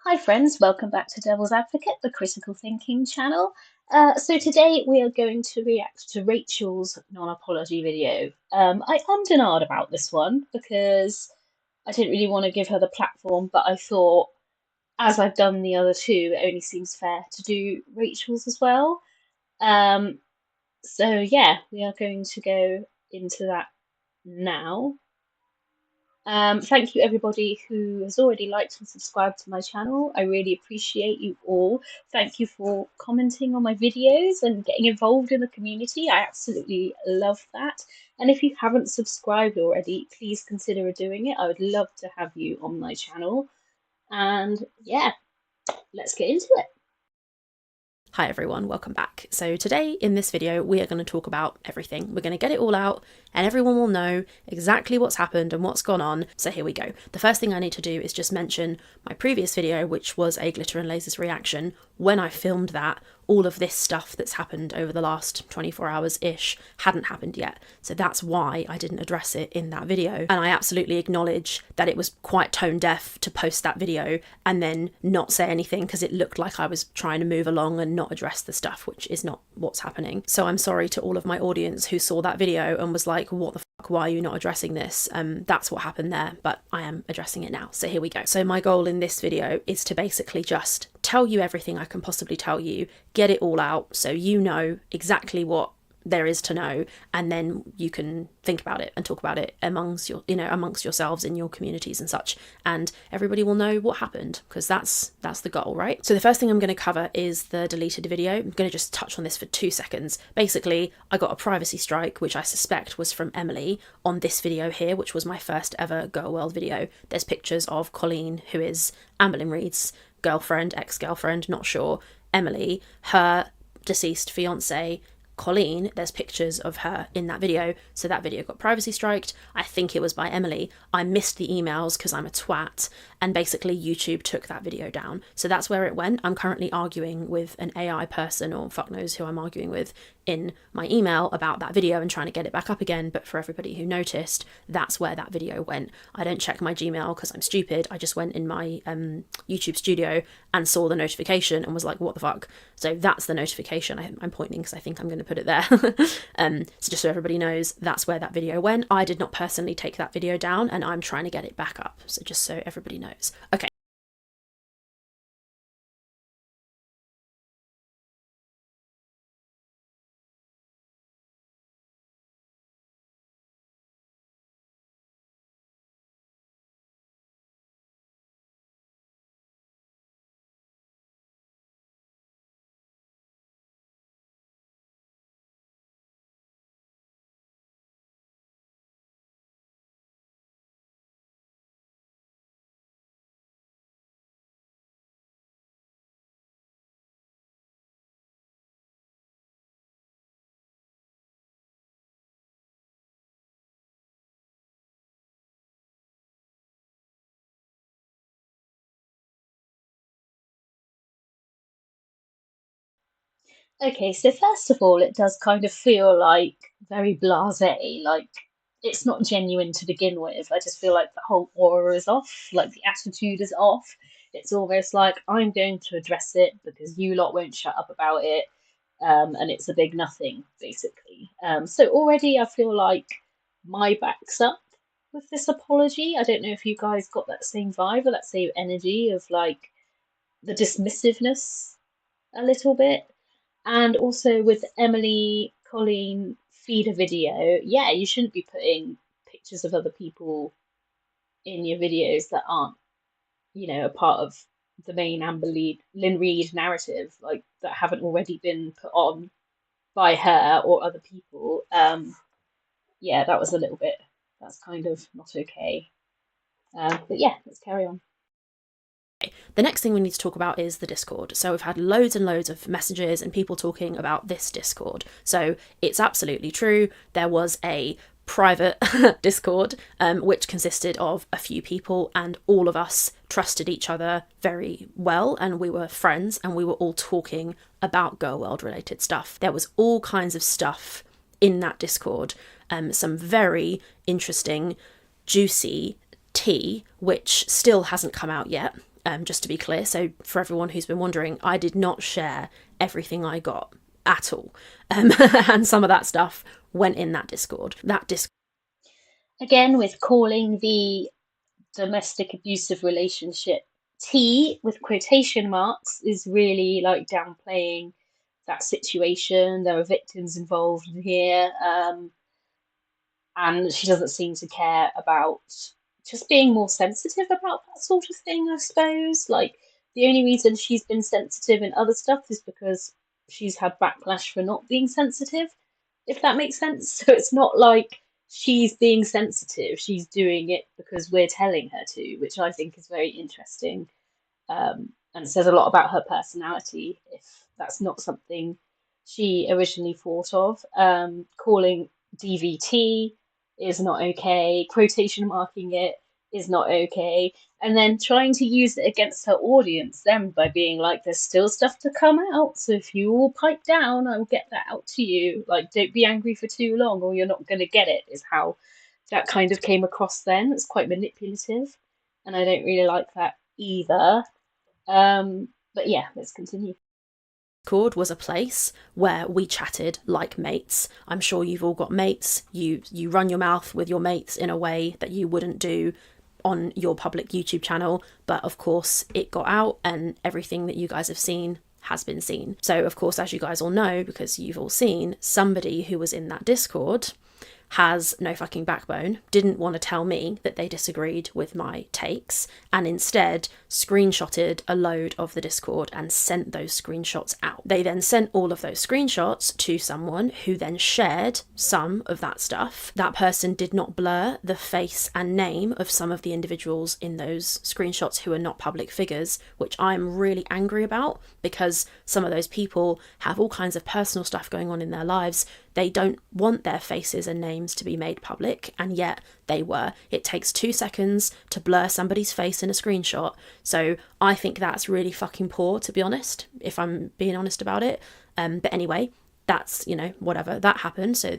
Hi friends, welcome back to Devil's Advocate, the critical thinking channel. So today we are going to react to Rachel's non-apology video. I ummed and ahed about this one because I didn't really want to give her the platform, but I thought, as I've done the other two, it only seems fair to do Rachel's as well. Um, so yeah, we are going to go into that now. Thank you everybody who has already liked and subscribed to my channel. I really appreciate you all. Thank you for commenting on my videos and getting involved in the community. I absolutely love that. And if you haven't subscribed already, please consider doing it. I would love to have you on my channel. And yeah, let's get into it. Hi everyone, welcome back. So today in this video we are going to talk about everything. We're going to get it all out and everyone will know exactly what's happened and what's gone on. So here we go. The first thing I need to do is just mention my previous video, which was a glitter and lasers reaction. When I filmed that, all of this stuff that's happened over the last 24 hours-ish hadn't happened yet. So that's why I didn't address it in that video. And I absolutely acknowledge that it was quite tone deaf to post that video and then not say anything because it looked like I was trying to move along and not address the stuff, which is not what's happening. So I'm sorry to all of my audience who saw that video and was like, what the fuck, why are you not addressing this? That's what happened there, but I am addressing it now. So here we go. So my goal in this video is to basically just tell you everything I can possibly tell you, get it all out so you know exactly what there is to know, and then you can think about it and talk about it amongst yourselves in your communities and such, and everybody will know what happened, because that's the goal, right? So the first thing I'm going to cover is the deleted video. I'm going to just touch on this for 2 seconds. Basically, I got a privacy strike, which I suspect was from Emily, on this video here, which was my first ever Girl World video. There's pictures of Colleen, who is Amber Lynn Reed's girlfriend, ex-girlfriend, not sure, Emily, her deceased fiance, Colleen. There's pictures of her in that video, so that video got privacy striked. I think it was by Emily. I missed the emails because I'm a twat, and basically YouTube took that video down. So that's where it went. I'm currently arguing with an AI person, or fuck knows who I'm arguing with, in my email about that video and trying to get it back up again. But for everybody who noticed, that's where that video went. I don't check my Gmail because I'm stupid. I just went in my YouTube studio and saw the notification and was like, what the fuck? So that's the notification. I'm pointing because I think I'm going to put it there. So just so everybody knows, that's where that video went. I did not personally take that video down and I'm trying to get it back up. So just so everybody knows. Okay. Okay, so first of all, it does kind of feel like very blasé, like it's not genuine to begin with. I just feel like the whole aura is off, like the attitude is off. It's almost like I'm going to address it because you lot won't shut up about it, and it's a big nothing, basically. So already I feel like my back's up with this apology. I don't know if you guys got that same vibe or that same energy of like the dismissiveness a little bit. And also with Emily Colleen feeder video, yeah, you shouldn't be putting pictures of other people in your videos that aren't, a part of the main Lynn Reed narrative, like that haven't already been put on by her or other people. Yeah, that was a little bit, that's kind of not okay. But yeah, let's carry on. The next thing we need to talk about is the Discord. So we've had loads and loads of messages and people talking about this Discord. So it's absolutely true. There was a private Discord, which consisted of a few people, and all of us trusted each other very well, and we were friends, and we were all talking about Girl World related stuff. There was all kinds of stuff in that Discord, some very interesting, juicy tea, which still hasn't come out yet. just to be clear. So for everyone who's been wondering, I did not share everything I got at all. And some of that stuff went in that Discord. Again, with calling the domestic abusive relationship T with quotation marks is really like downplaying that situation. There are victims involved here, and she doesn't seem to care about just being more sensitive about that sort of thing, I suppose. Like, the only reason she's been sensitive in other stuff is because she's had backlash for not being sensitive, if that makes sense. So it's not like she's being sensitive, she's doing it because we're telling her to, which I think is very interesting. And it says a lot about her personality if that's not something she originally thought of. Calling DVT is not okay, quotation marking it is not okay, and then trying to use it against her audience then by being like, there's still stuff to come out, so if you all pipe down, I will get that out to you. Like, don't be angry for too long or you're not going to get it, is how that kind of came across then. It's quite manipulative, and I don't really like that either. But yeah, let's continue. Discord was a place where we chatted like mates. I'm sure you've all got mates. You run your mouth with your mates in a way that you wouldn't do on your public YouTube channel, but of course it got out and everything that you guys have seen has been seen. So of course, as you guys all know, because you've all seen, somebody who was in that Discord has no fucking backbone, didn't want to tell me that they disagreed with my takes, and instead screenshotted a load of the Discord and sent those screenshots out. They then sent all of those screenshots to someone who then shared some of that stuff. That person did not blur the face and name of some of the individuals in those screenshots who are not public figures, which I'm really angry about, because some of those people have all kinds of personal stuff going on in their lives. They don't want their faces and names to be made public, and yet they were. It takes 2 seconds to blur somebody's face in a screenshot. So I think that's really fucking poor, to be honest, if I'm being honest about it. But anyway, that's, whatever, that happened. So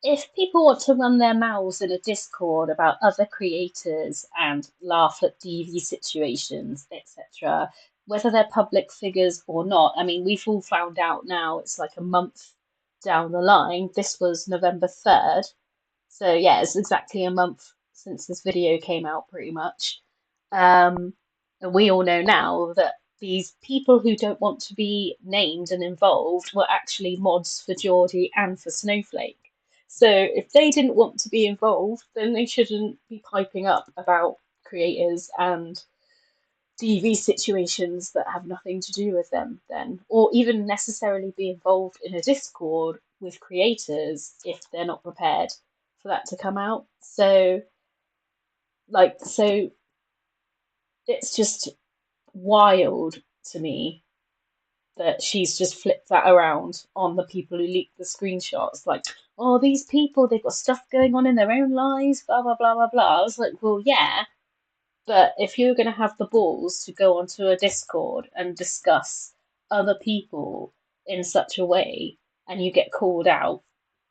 if people want to run their mouths in a Discord about other creators and laugh at DV situations, etc., whether they're public figures or not, I mean, we've all found out now it's like a month down the line. This was November 3rd. So yeah, it's exactly a month since this video came out, pretty much. And we all know now that these people who don't want to be named and involved were actually mods for Geordie and for Snowflake. So if they didn't want to be involved, then they shouldn't be piping up about creators and DV situations that have nothing to do with them then, or even necessarily be involved in a Discord with creators if they're not prepared for that to come out. So it's just wild to me that she's just flipped that around on the people who leaked the screenshots. Like, oh, these people, they've got stuff going on in their own lives, blah, blah, blah, blah, blah. I was like, well, yeah, but if you're going to have the balls to go onto a Discord and discuss other people in such a way and you get called out,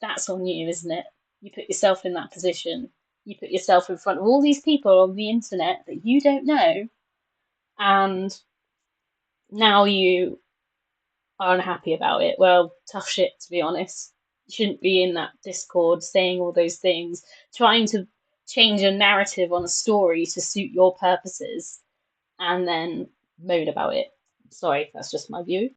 that's on you, isn't it? You put yourself in that position. You put yourself in front of all these people on the internet that you don't know, and now you are unhappy about it. Well, tough shit, to be honest. You shouldn't be in that Discord saying all those things, trying to change a narrative on a story to suit your purposes, and then moan about it. Sorry, that's just my view.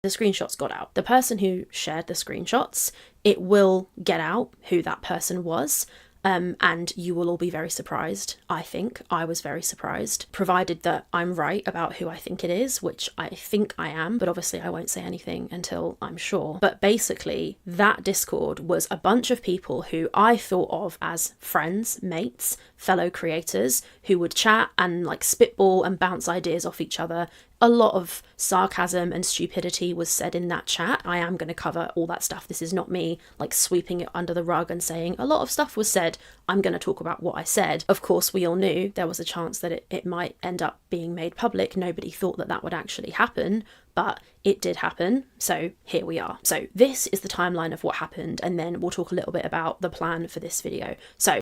the screenshots got out. The person who shared the screenshots, it will get out who that person was. And you will all be very surprised. I think I was very surprised, provided that I'm right about who I think it is, which I think I am, but obviously I won't say anything until I'm sure. But basically, that Discord was a bunch of people who I thought of as friends, mates, fellow creators who would chat and like spitball and bounce ideas off each other. A lot of sarcasm and stupidity was said in that chat. I am going to cover all that stuff. This is not me like sweeping it under the rug and saying a lot of stuff was said. I'm going to talk about what I said. Of course, we all knew there was a chance that it might end up being made public. Nobody thought that that would actually happen, but it did happen. So here we are. So this is the timeline of what happened, and then we'll talk a little bit about the plan for this video. So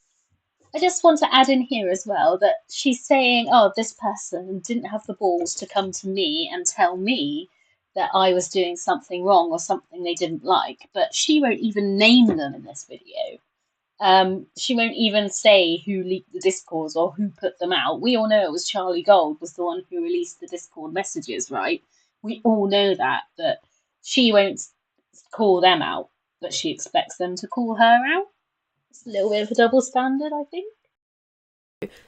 I just want to add in here as well that she's saying, oh, this person didn't have the balls to come to me and tell me that I was doing something wrong or something they didn't like, but she won't even name them in this video. She won't even say who leaked the discords or who put them out. We all know it was Charlie Gold was the one who released the Discord messages, right? We all know that, but she won't call them out, but she expects them to call her out. It's a little bit of a double standard, I think.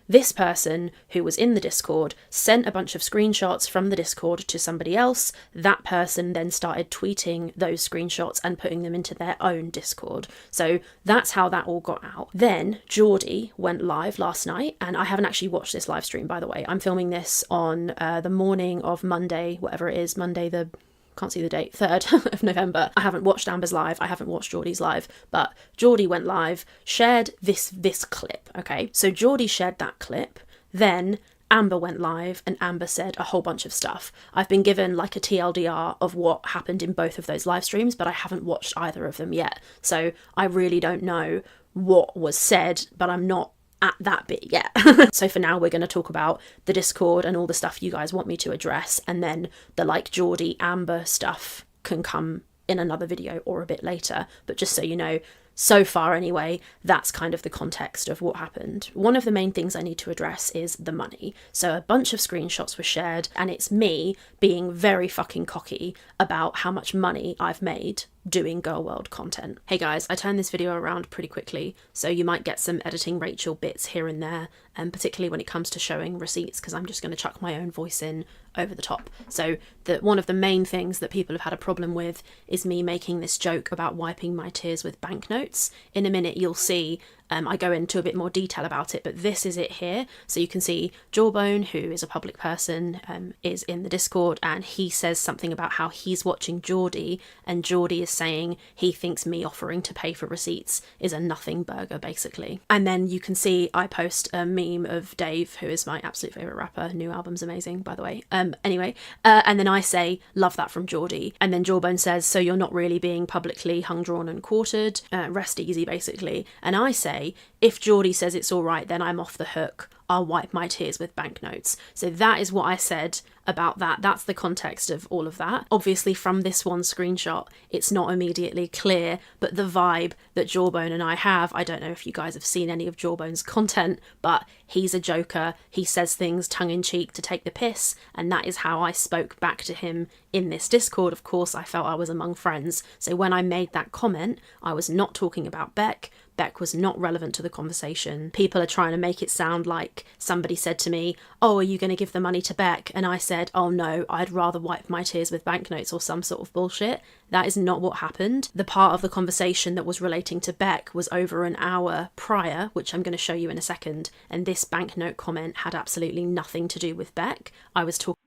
This person who was in the Discord sent a bunch of screenshots from the Discord to somebody else. That person then started tweeting those screenshots and putting them into their own Discord. So that's how that all got out. Then Geordie went live last night, and I haven't actually watched this live stream, by the way. I'm filming this on the morning of Monday, whatever it is, Monday the... can't see the date, 3rd of November. I haven't watched Amber's live, I haven't watched Geordie's live, but Geordie went live, shared this clip, okay? So Geordie shared that clip, then Amber went live and Amber said a whole bunch of stuff. I've been given like a TLDR of what happened in both of those live streams, but I haven't watched either of them yet. So I really don't know what was said, but I'm not at that bit yet. So for now we're going to talk about the Discord and all the stuff you guys want me to address, and then the like Geordie Amber stuff can come in another video or a bit later. But just so you know, so far anyway, that's kind of the context of what happened. One of the main things I need to address is the money. So a bunch of screenshots were shared, and it's me being very fucking cocky about how much money I've made doing Girl World content. Hey guys, I turned this video around pretty quickly, so you might get some editing Rachel bits here and there, and particularly when it comes to showing receipts, because I'm just going to chuck my own voice in over the top. So one of the main things that people have had a problem with is me making this joke about wiping my tears with banknotes. In a minute you'll see I go into a bit more detail about it, but this is it here. So you can see Jawbone, who is a public person, is in the Discord, and he says something about how he's watching Geordie, and Geordie is saying he thinks me offering to pay for receipts is a nothing burger, basically. And then you can see I post a meme of Dave, who is my absolute favourite rapper. New album's amazing, by the way. Anyway, and then I say, love that from Geordie. And then Jawbone says, so you're not really being publicly hung, drawn and quartered? Rest easy, basically. And I say, if Geordie says it's all right, then I'm off the hook. I'll wipe my tears with banknotes. So that is what I said about that. That's the context of all of that. Obviously from this one screenshot, it's not immediately clear, but the vibe that Jawbone and I have, I don't know if you guys have seen any of Jawbone's content, but he's a joker. He says things tongue-in-cheek to take the piss, and that is how I spoke back to him in this Discord. Of course, I felt I was among friends. So when I made that comment, I was not talking about Beck. Beck was not relevant to the conversation. People are trying to make it sound like somebody said to me, oh, are you going to give the money to Beck? And I said, oh no, I'd rather wipe my tears with banknotes or some sort of bullshit. That is not what happened. The part of the conversation that was relating to Beck was over an hour prior, which I'm going to show you in a second. And this banknote comment had absolutely nothing to do with Beck. I was talking...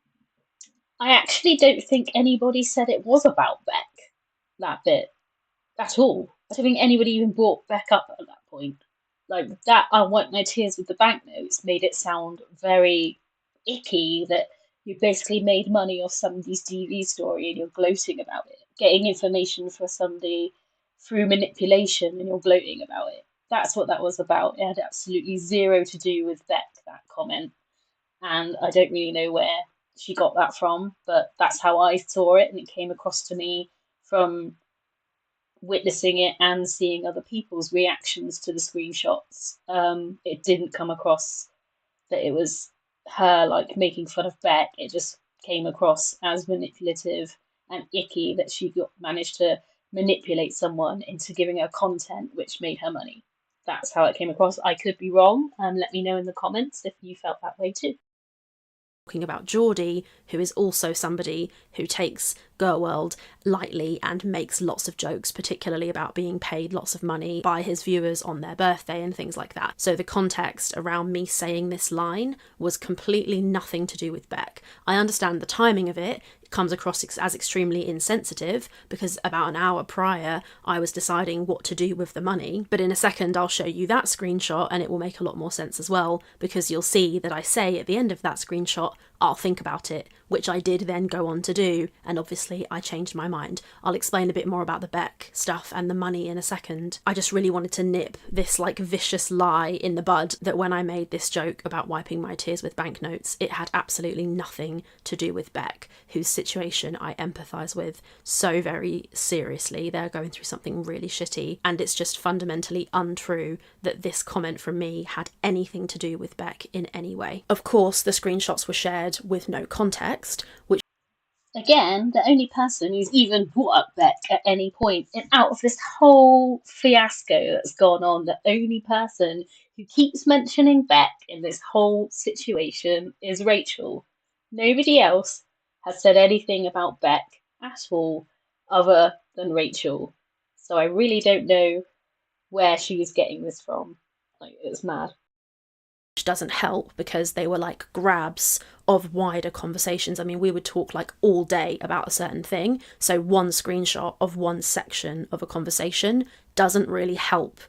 I actually don't think anybody said it was about Beck, that bit, at all. I don't think anybody even brought Beck up at that point. Like, that I wipe my tears with the banknotes made it sound very icky that you basically made money off somebody's TV story and you're gloating about it. Getting information for somebody through manipulation and you're gloating about it. That's what that was about. It had absolutely zero to do with Beck, that comment. And I don't really know where she got that from, but that's how I saw it, and it came across to me from witnessing it and seeing other people's reactions to the screenshots. It didn't come across that it was her like making fun of Beck. It just came across as manipulative and icky that she managed to manipulate someone into giving her content which made her money. That's how it came across. I could be wrong. Let me know in the comments if you felt that way too. Talking about Geordie, who is also somebody who takes Girl World lightly and makes lots of jokes, particularly about being paid lots of money by his viewers on their birthday and things like that. So the context around me saying this line was completely nothing to do with Beck. I understand the timing of it. Comes across as extremely insensitive because about an hour prior I was deciding what to do with the money, but in a second I'll show you that screenshot and it will make a lot more sense as well, because you'll see that I say at the end of that screenshot, I'll think about it, which I did then go on to do, and obviously I changed my mind. I'll explain a bit more about the Beck stuff and the money in a second. I just really wanted to nip this like vicious lie in the bud that when I made this joke about wiping my tears with banknotes, it had absolutely nothing to do with Beck, whose situation I empathise with so very seriously. They're going through something really shitty, and it's just fundamentally untrue that this comment from me had anything to do with Beck in any way. Of course, the screenshots were shared with no context, which Again, the only person who's even brought up Beck at any point, and out of this whole fiasco that's gone on, the only person who keeps mentioning Beck in this whole situation is Rachel. Nobody else has said anything about Beck at all other than Rachel. So I really don't know where she was getting this from. Like, it's mad. doesn't help because they were like grabs of wider conversations. I mean, we would talk like all day about a certain thing. So one screenshot of one section of a conversation doesn't really help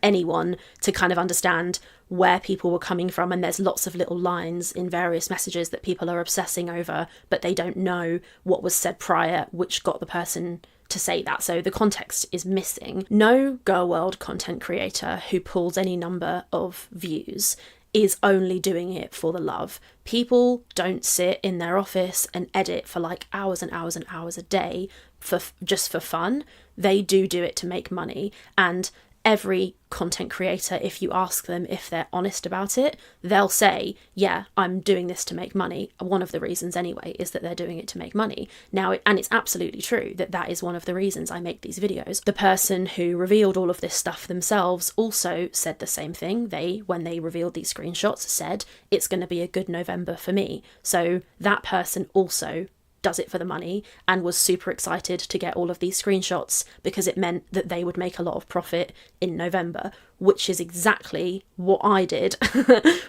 anyone to kind of understand where people were coming from. And there's lots of little lines in various messages that people are obsessing over, but they don't know what was said prior, which got the person to say that. So the context is missing. No Girl World content creator who pulls any number of views is only doing it for the love. People don't sit in their office and edit for like hours and hours and hours a day for just for fun. They do it to make money. And every content creator, if you ask them if they're honest about it, they'll say, yeah, I'm doing this to make money. One of the reasons anyway is that they're doing it to make money. Now, and it's absolutely true that that is one of the reasons I make these videos. The person who revealed all of this stuff themselves also said the same thing. They, when they revealed these screenshots, said, it's going to be a good November for me. So that person also does it for the money and was super excited to get all of these screenshots because it meant that they would make a lot of profit in November, which is exactly what I did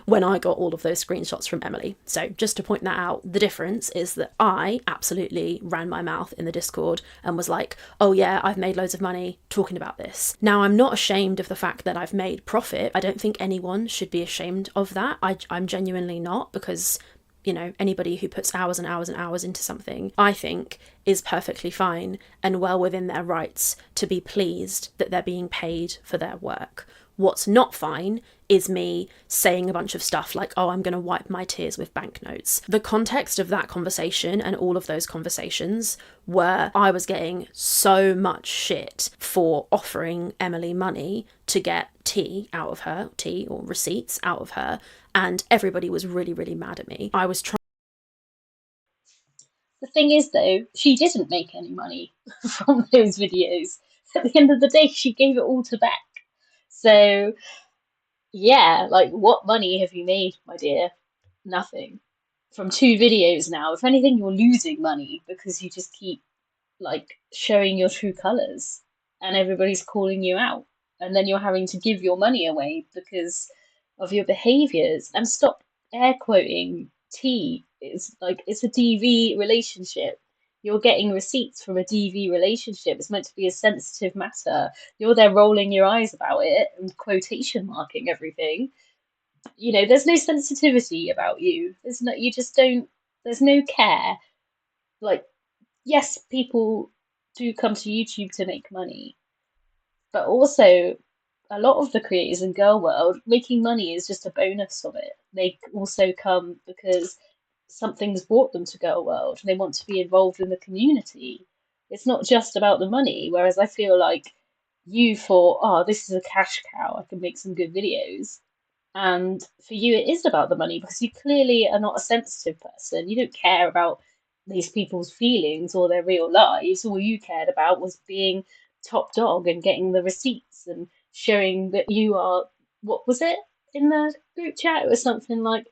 when I got all of those screenshots from Emily. So just to point that out, the difference is that I absolutely ran my mouth in the Discord and was like, oh yeah, I've made loads of money talking about this. Now, I'm not ashamed of the fact that I've made profit. I don't think anyone should be ashamed of that. I'm genuinely not, because you know, anybody who puts hours and hours and hours into something, I think, is perfectly fine and well within their rights to be pleased that they're being paid for their work. What's not fine is me saying a bunch of stuff like, oh, I'm going to wipe my tears with banknotes. The context of that conversation and all of those conversations were I was getting so much shit for offering Emily money to get tea out of her, tea or receipts out of her, and everybody was really, really mad at me. I was trying. The thing is, though, she didn't make any money from those videos. At the end of the day, she gave it all to Beck. So, yeah, like, what money have you made, my dear? Nothing. From 2 videos now. If anything, you're losing money because you just keep, like, showing your true colours and everybody's calling you out. And then you're having to give your money away because of your behaviours. And stop air quoting T. It's like, it's a DV relationship. You're getting receipts from a DV relationship. It's meant to be a sensitive matter. You're there rolling your eyes about it and quotation marking everything. You know, there's no sensitivity about you. There's no, you just don't, there's no care. Like, yes, people do come to YouTube to make money, but also a lot of the creators in Girl World, making money is just a bonus of it. They also come because something's brought them to Girl World and they want to be involved in the community. It's not just about the money, whereas I feel like you thought, oh, this is a cash cow, I can make some good videos. And for you, it is about the money because you clearly are not a sensitive person. You don't care about these people's feelings or their real lives. All you cared about was being top dog and getting the receipts and showing that you are, what was it in the group chat? It was something like,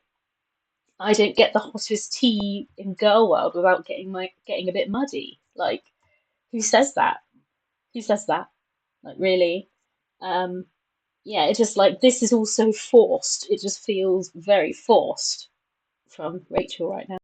I don't get the hottest tea in Girl World without getting a bit muddy. Like, who says that? Who says that? Like, really? Um, yeah, it's just like this is all so forced. It just feels very forced from Rachel right now.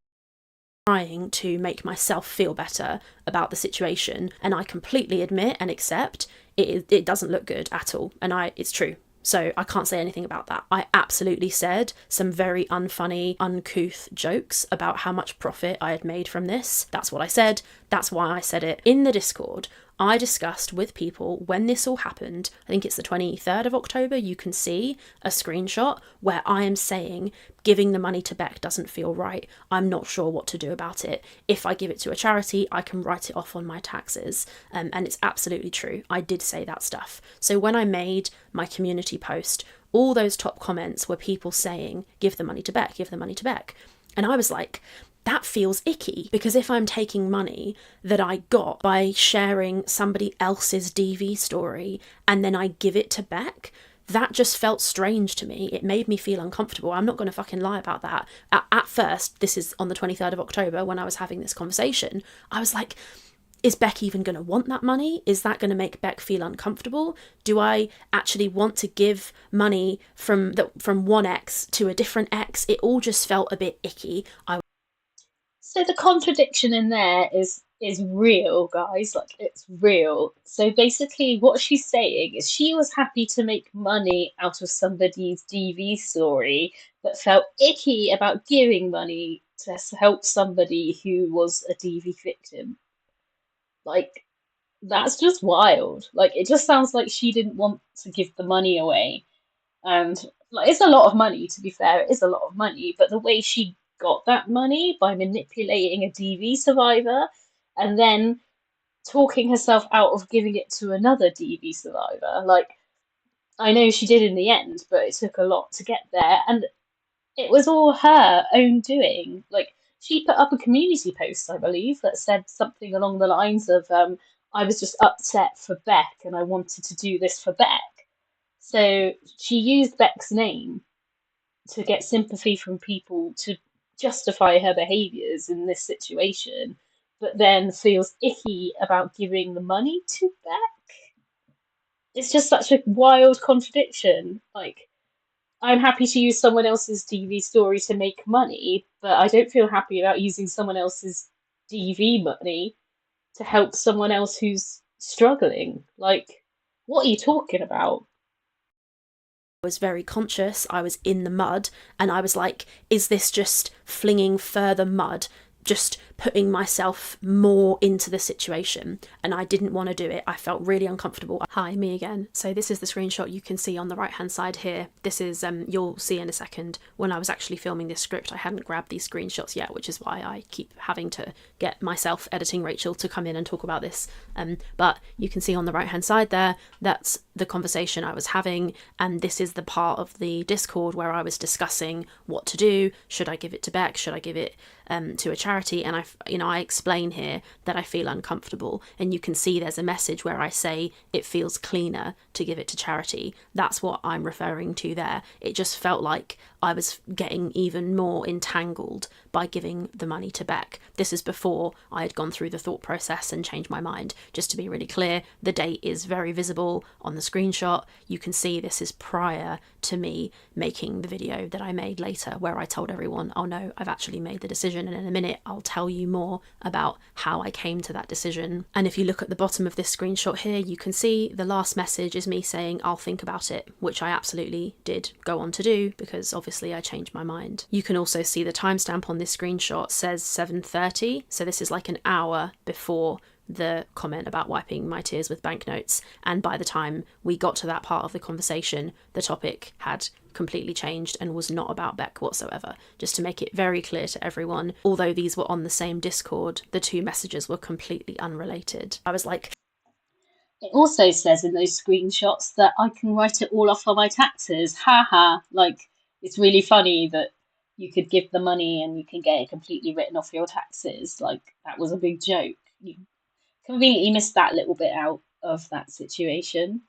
Trying to make myself feel better about the situation, and I completely admit and accept it doesn't look good at all, and it's true. So I can't say anything about that. I absolutely said some very unfunny, uncouth jokes about how much profit I had made from this. That's what I said. That's why I said it. In the Discord, I discussed with people when this all happened, I think it's the 23rd of October, you can see a screenshot where I am saying giving the money to Beck doesn't feel right. I'm not sure what to do about it. If I give it to a charity, I can write it off on my taxes. And it's absolutely true. I did say that stuff. So when I made my community post, all those top comments were people saying, give the money to Beck, give the money to Beck. And I was like, that feels icky, because if I'm taking money that I got by sharing somebody else's DV story and then I give it to Beck, that just felt strange to me. It made me feel uncomfortable. I'm not going to fucking lie about that. At first, this is on the 23rd of October when I was having this conversation, I was like, is Beck even going to want that money? Is that going to make Beck feel uncomfortable? Do I actually want to give money from one ex to a different ex? It all just felt a bit icky. So the contradiction in there is real, guys. Like, it's real. So basically, what she's saying is she was happy to make money out of somebody's DV story, but felt icky about giving money to help somebody who was a DV victim. Like, that's just wild. Like, it just sounds like she didn't want to give the money away. And like, it's a lot of money, to be fair, it is a lot of money, but the way she got that money by manipulating a DV survivor and then talking herself out of giving it to another DV survivor, like, I know she did in the end, but it took a lot to get there, and it was all her own doing. Like, she put up a community post, I believe, that said something along the lines of, I was just upset for Beck and I wanted to do this for Beck. So she used Beck's name to get sympathy from people to justify her behaviours in this situation, but then feels icky about giving the money to Beck. It's just such a wild contradiction. Like, I'm happy to use someone else's DV story to make money, but I don't feel happy about using someone else's DV money to help someone else who's struggling. Like, what are you talking about? Was very conscious, I was in the mud, and I was like, is this just flinging further mud, just putting myself more into the situation? And I didn't want to do it. I felt really uncomfortable. Hi, me again. So this is the screenshot you can see on the right hand side here. This is, you'll see in a second, when I was actually filming this script, I hadn't grabbed these screenshots yet, which is why I keep having to get myself editing Rachel to come in and talk about this. But you can see on the right hand side there, that's the conversation I was having, and this is the part of the Discord where I was discussing what to do. Should I give it to Beck? Should I give it to a charity? And I explain here that I feel uncomfortable, and you can see there's a message where I say it feels cleaner to give it to charity. That's what I'm referring to there. It just felt like I was getting even more entangled by giving the money to Beck. This is before I had gone through the thought process and changed my mind. Just to be really clear, the date is very visible on the screenshot. You can see this is prior to me making the video that I made later, where I told everyone, oh no, I've actually made the decision, and in a minute I'll tell you more about how I came to that decision. And if you look at the bottom of this screenshot here, you can see the last message is me saying I'll think about it, which I absolutely did go on to do, because obviously I changed my mind. You can also see the timestamp on this screenshot says 7:30, so this is like an hour before the comment about wiping my tears with banknotes, and by the time we got to that part of the conversation, the topic had completely changed and was not about Beck whatsoever. Just to make it very clear to everyone, although these were on the same Discord, the two messages were completely unrelated. I was like, it also says in those screenshots that I can write it all off on my taxes. Haha. Like, it's really funny that you could give the money and you can get it completely written off your taxes. Like, that was a big joke. You conveniently missed that little bit out of that situation.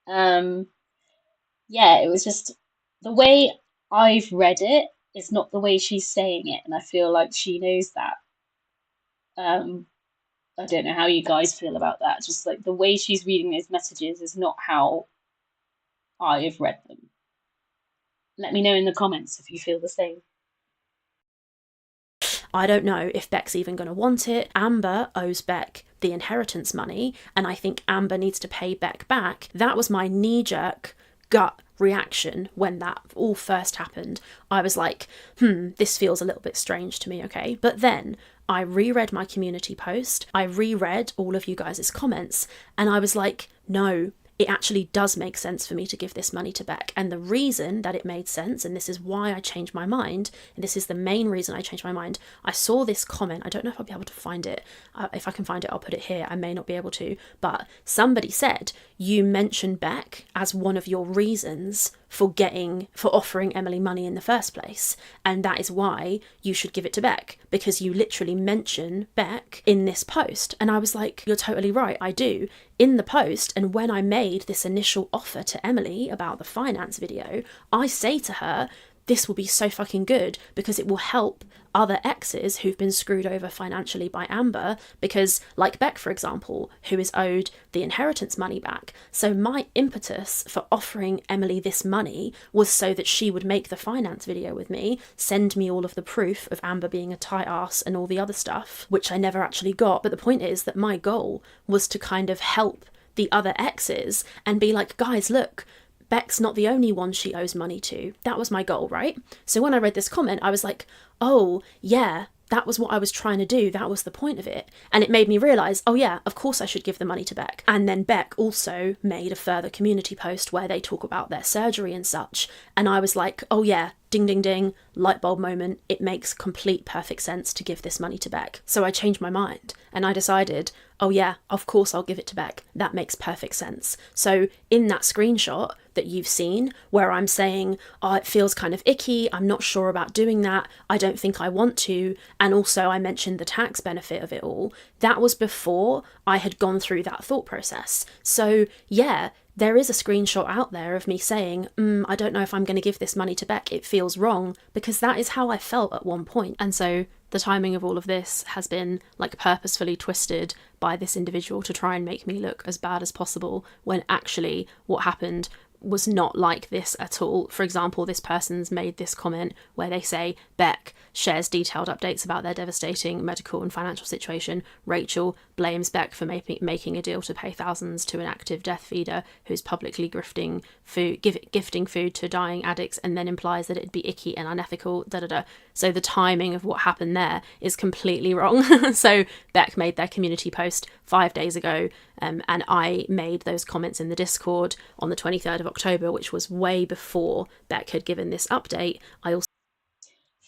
Yeah, it was just the way I've read it is not the way she's saying it, and I feel like she knows that. Um, I don't know how you guys feel about that. Just like the way she's reading those messages is not how I've read them. Let me know in the comments if you feel the same. I don't know if Beck's even going to want it. Amber owes Beck the inheritance money, and I think Amber needs to pay Beck back. That was my knee-jerk gut reaction when that all first happened. I was like, this feels a little bit strange to me, okay? But then I reread my community post, I reread all of you guys' comments, and I was like, no, it actually does make sense for me to give this money to Beck. And the reason that it made sense, and this is why I changed my mind, and this is the main reason I changed my mind, I saw this comment, I don't know if I'll be able to find it, if I can find it I'll put it here, I may not be able to, but somebody said, you mentioned Beck as one of your reasons for offering Emily money in the first place, and that is why you should give it to Beck, because you literally mention Beck in this post. And I was like, you're totally right, I do. In the post, and when I made this initial offer to Emily about the finance video, I say to her, this will be so fucking good because it will help other exes who've been screwed over financially by Amber, because like Beck, for example, who is owed the inheritance money back. So my impetus for offering Emily this money was so that she would make the finance video with me, send me all of the proof of Amber being a tight ass and all the other stuff, which I never actually got. But the point is that my goal was to kind of help the other exes and be like, guys, look, Beck's not the only one she owes money to. That was my goal, right? So when I read this comment, I was like, oh, yeah, that was what I was trying to do. That was the point of it. And it made me realise, oh yeah, of course I should give the money to Beck. And then Beck also made a further community post where they talk about their surgery and such. And I was like, oh yeah, ding, ding, ding, light bulb moment. It makes complete perfect sense to give this money to Beck. So I changed my mind and I decided, oh yeah, of course I'll give it to Beck. That makes perfect sense. So in that screenshot that you've seen where I'm saying, oh, it feels kind of icky, I'm not sure about doing that, I don't think I want to, and also I mentioned the tax benefit of it all, that was before I had gone through that thought process. So yeah, there is a screenshot out there of me saying, I don't know if I'm going to give this money to Beck, it feels wrong, because that is how I felt at one point. And so the timing of all of this has been like purposefully twisted by this individual to try and make me look as bad as possible, when actually what happened was not like this at all. For example, this person's made this comment where they say Beck shares detailed updates about their devastating medical and financial situation. Rachel blames Beck for making a deal to pay thousands to an active death feeder who's publicly gifting food to dying addicts, and then implies that it'd be icky and unethical, So the timing of what happened there is completely wrong. So Beck made their community post 5 days ago, and I made those comments in the Discord on the 23rd of October, which was way before Beck had given this update.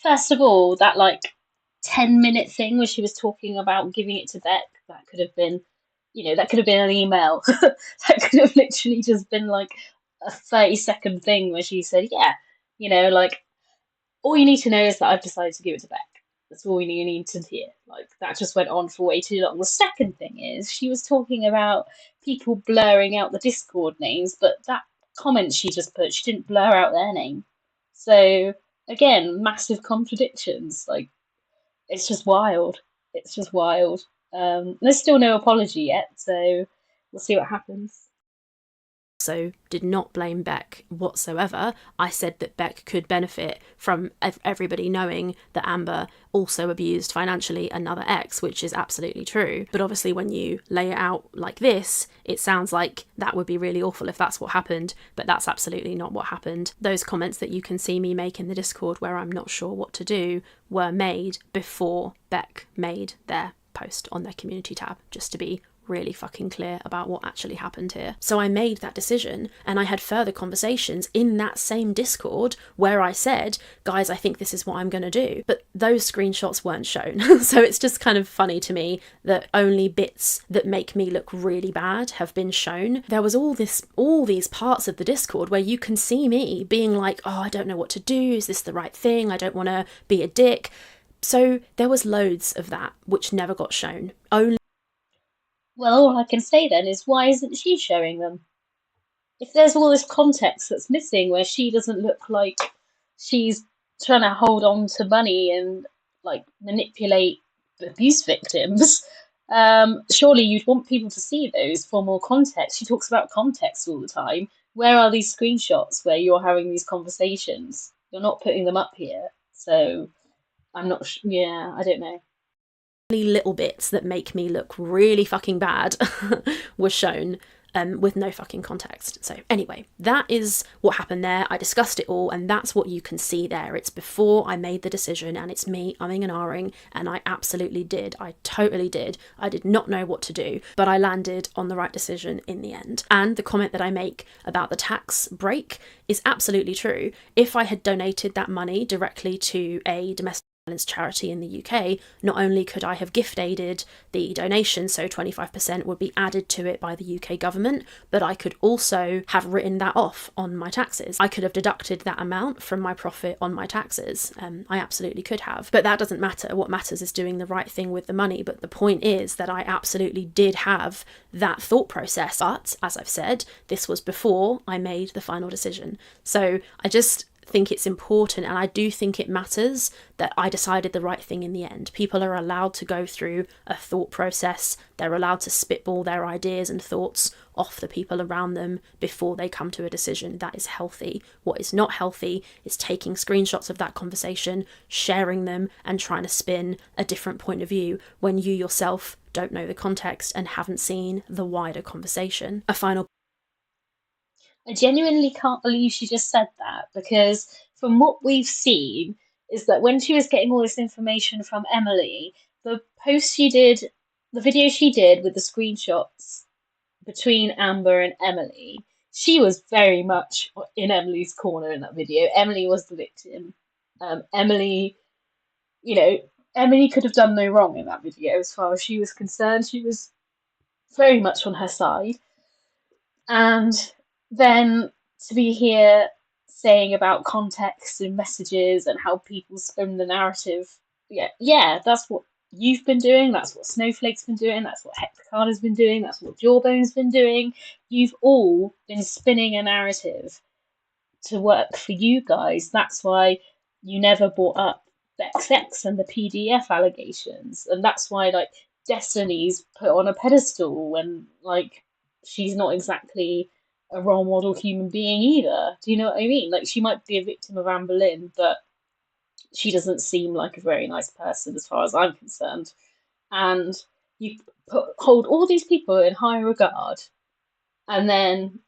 First of all, that like 10-minute thing where she was talking about giving it to Beck, that could have been, that could have been an email. That could have literally just been like a 30-second thing where she said, yeah, like, all you need to know is that I've decided to give it to Beck. That's all you need to hear. Like, that just went on for way too long. The second thing is, she was talking about people blurring out the Discord names, but that comment she just put, she didn't blur out their name. So, again, massive contradictions. Like, it's just wild. It's just wild. There's still no apology yet, so we'll see what happens. Also did not blame Beck whatsoever. I said that Beck could benefit from everybody knowing that Amber also abused financially another ex, which is absolutely true. But obviously when you lay it out like this, it sounds like that would be really awful if that's what happened, but that's absolutely not what happened. Those comments that you can see me make in the Discord where I'm not sure what to do were made before Beck made their post on their community tab, just to be really fucking clear about what actually happened here. So I made that decision, and I had further conversations in that same Discord where I said, guys, I think this is what I'm going to do. But those screenshots weren't shown. So it's just kind of funny to me that only bits that make me look really bad have been shown. There was all these parts of the Discord where you can see me being like, oh, I don't know what to do. Is this the right thing? I don't want to be a dick. So there was loads of that which never got shown. Well, all I can say then is, why isn't she showing them? If there's all this context that's missing where she doesn't look like she's trying to hold on to money and like manipulate abuse victims, surely you'd want people to see those for more context. She talks about context all the time. Where are these screenshots where you're having these conversations? You're not putting them up here. So I'm not yeah, I don't know. Little bits that make me look really fucking bad were shown. with no fucking context. So anyway, that is what happened there. I discussed it all, and that's what you can see there. It's before I made the decision, and it's me umming and ahhing, and I absolutely did. I totally did. I did not know what to do, but I landed on the right decision in the end. And the comment that I make about the tax break is absolutely true. If I had donated that money directly to a domestic violence charity in the UK, not only could I have gift aided the donation, so 25% would be added to it by the UK government, but I could also have written that off on my taxes. I could have deducted that amount from my profit on my taxes. I absolutely could have, but that doesn't matter. What matters is doing the right thing with the money. But the point is that I absolutely did have that thought process, but as I've said, this was before I made the final decision. So I just think it's important, and I do think it matters, that I decided the right thing in the end. People are allowed to go through a thought process. They're allowed to spitball their ideas and thoughts off the people around them before they come to a decision. That is healthy. What is not healthy is taking screenshots of that conversation, sharing them, and trying to spin a different point of view when you yourself don't know the context and haven't seen the wider conversation. A final I genuinely can't believe she just said that, because from what we've seen is that when she was getting all this information from Emily, the post she did, the video she did with the screenshots between Amber and Emily, she was very much in Emily's corner in that video. Emily was the victim. Emily, you know, Emily could have done no wrong in that video as far as she was concerned. She was very much on her side. And then to be here saying about context and messages and how people spin the narrative, yeah, that's what you've been doing, that's what Snowflake's been doing, that's what Hecticana's been doing, that's what Jawbone's been doing. You've all been spinning a narrative to work for you guys. That's why you never brought up XX and the PDF allegations, and that's why like Destiny's put on a pedestal when like she's not exactly a role model human being either. Do you know what I mean? Like she might be a victim of Anne Boleyn, but she doesn't seem like a very nice person as far as I'm concerned. And you hold all these people in high regard, and then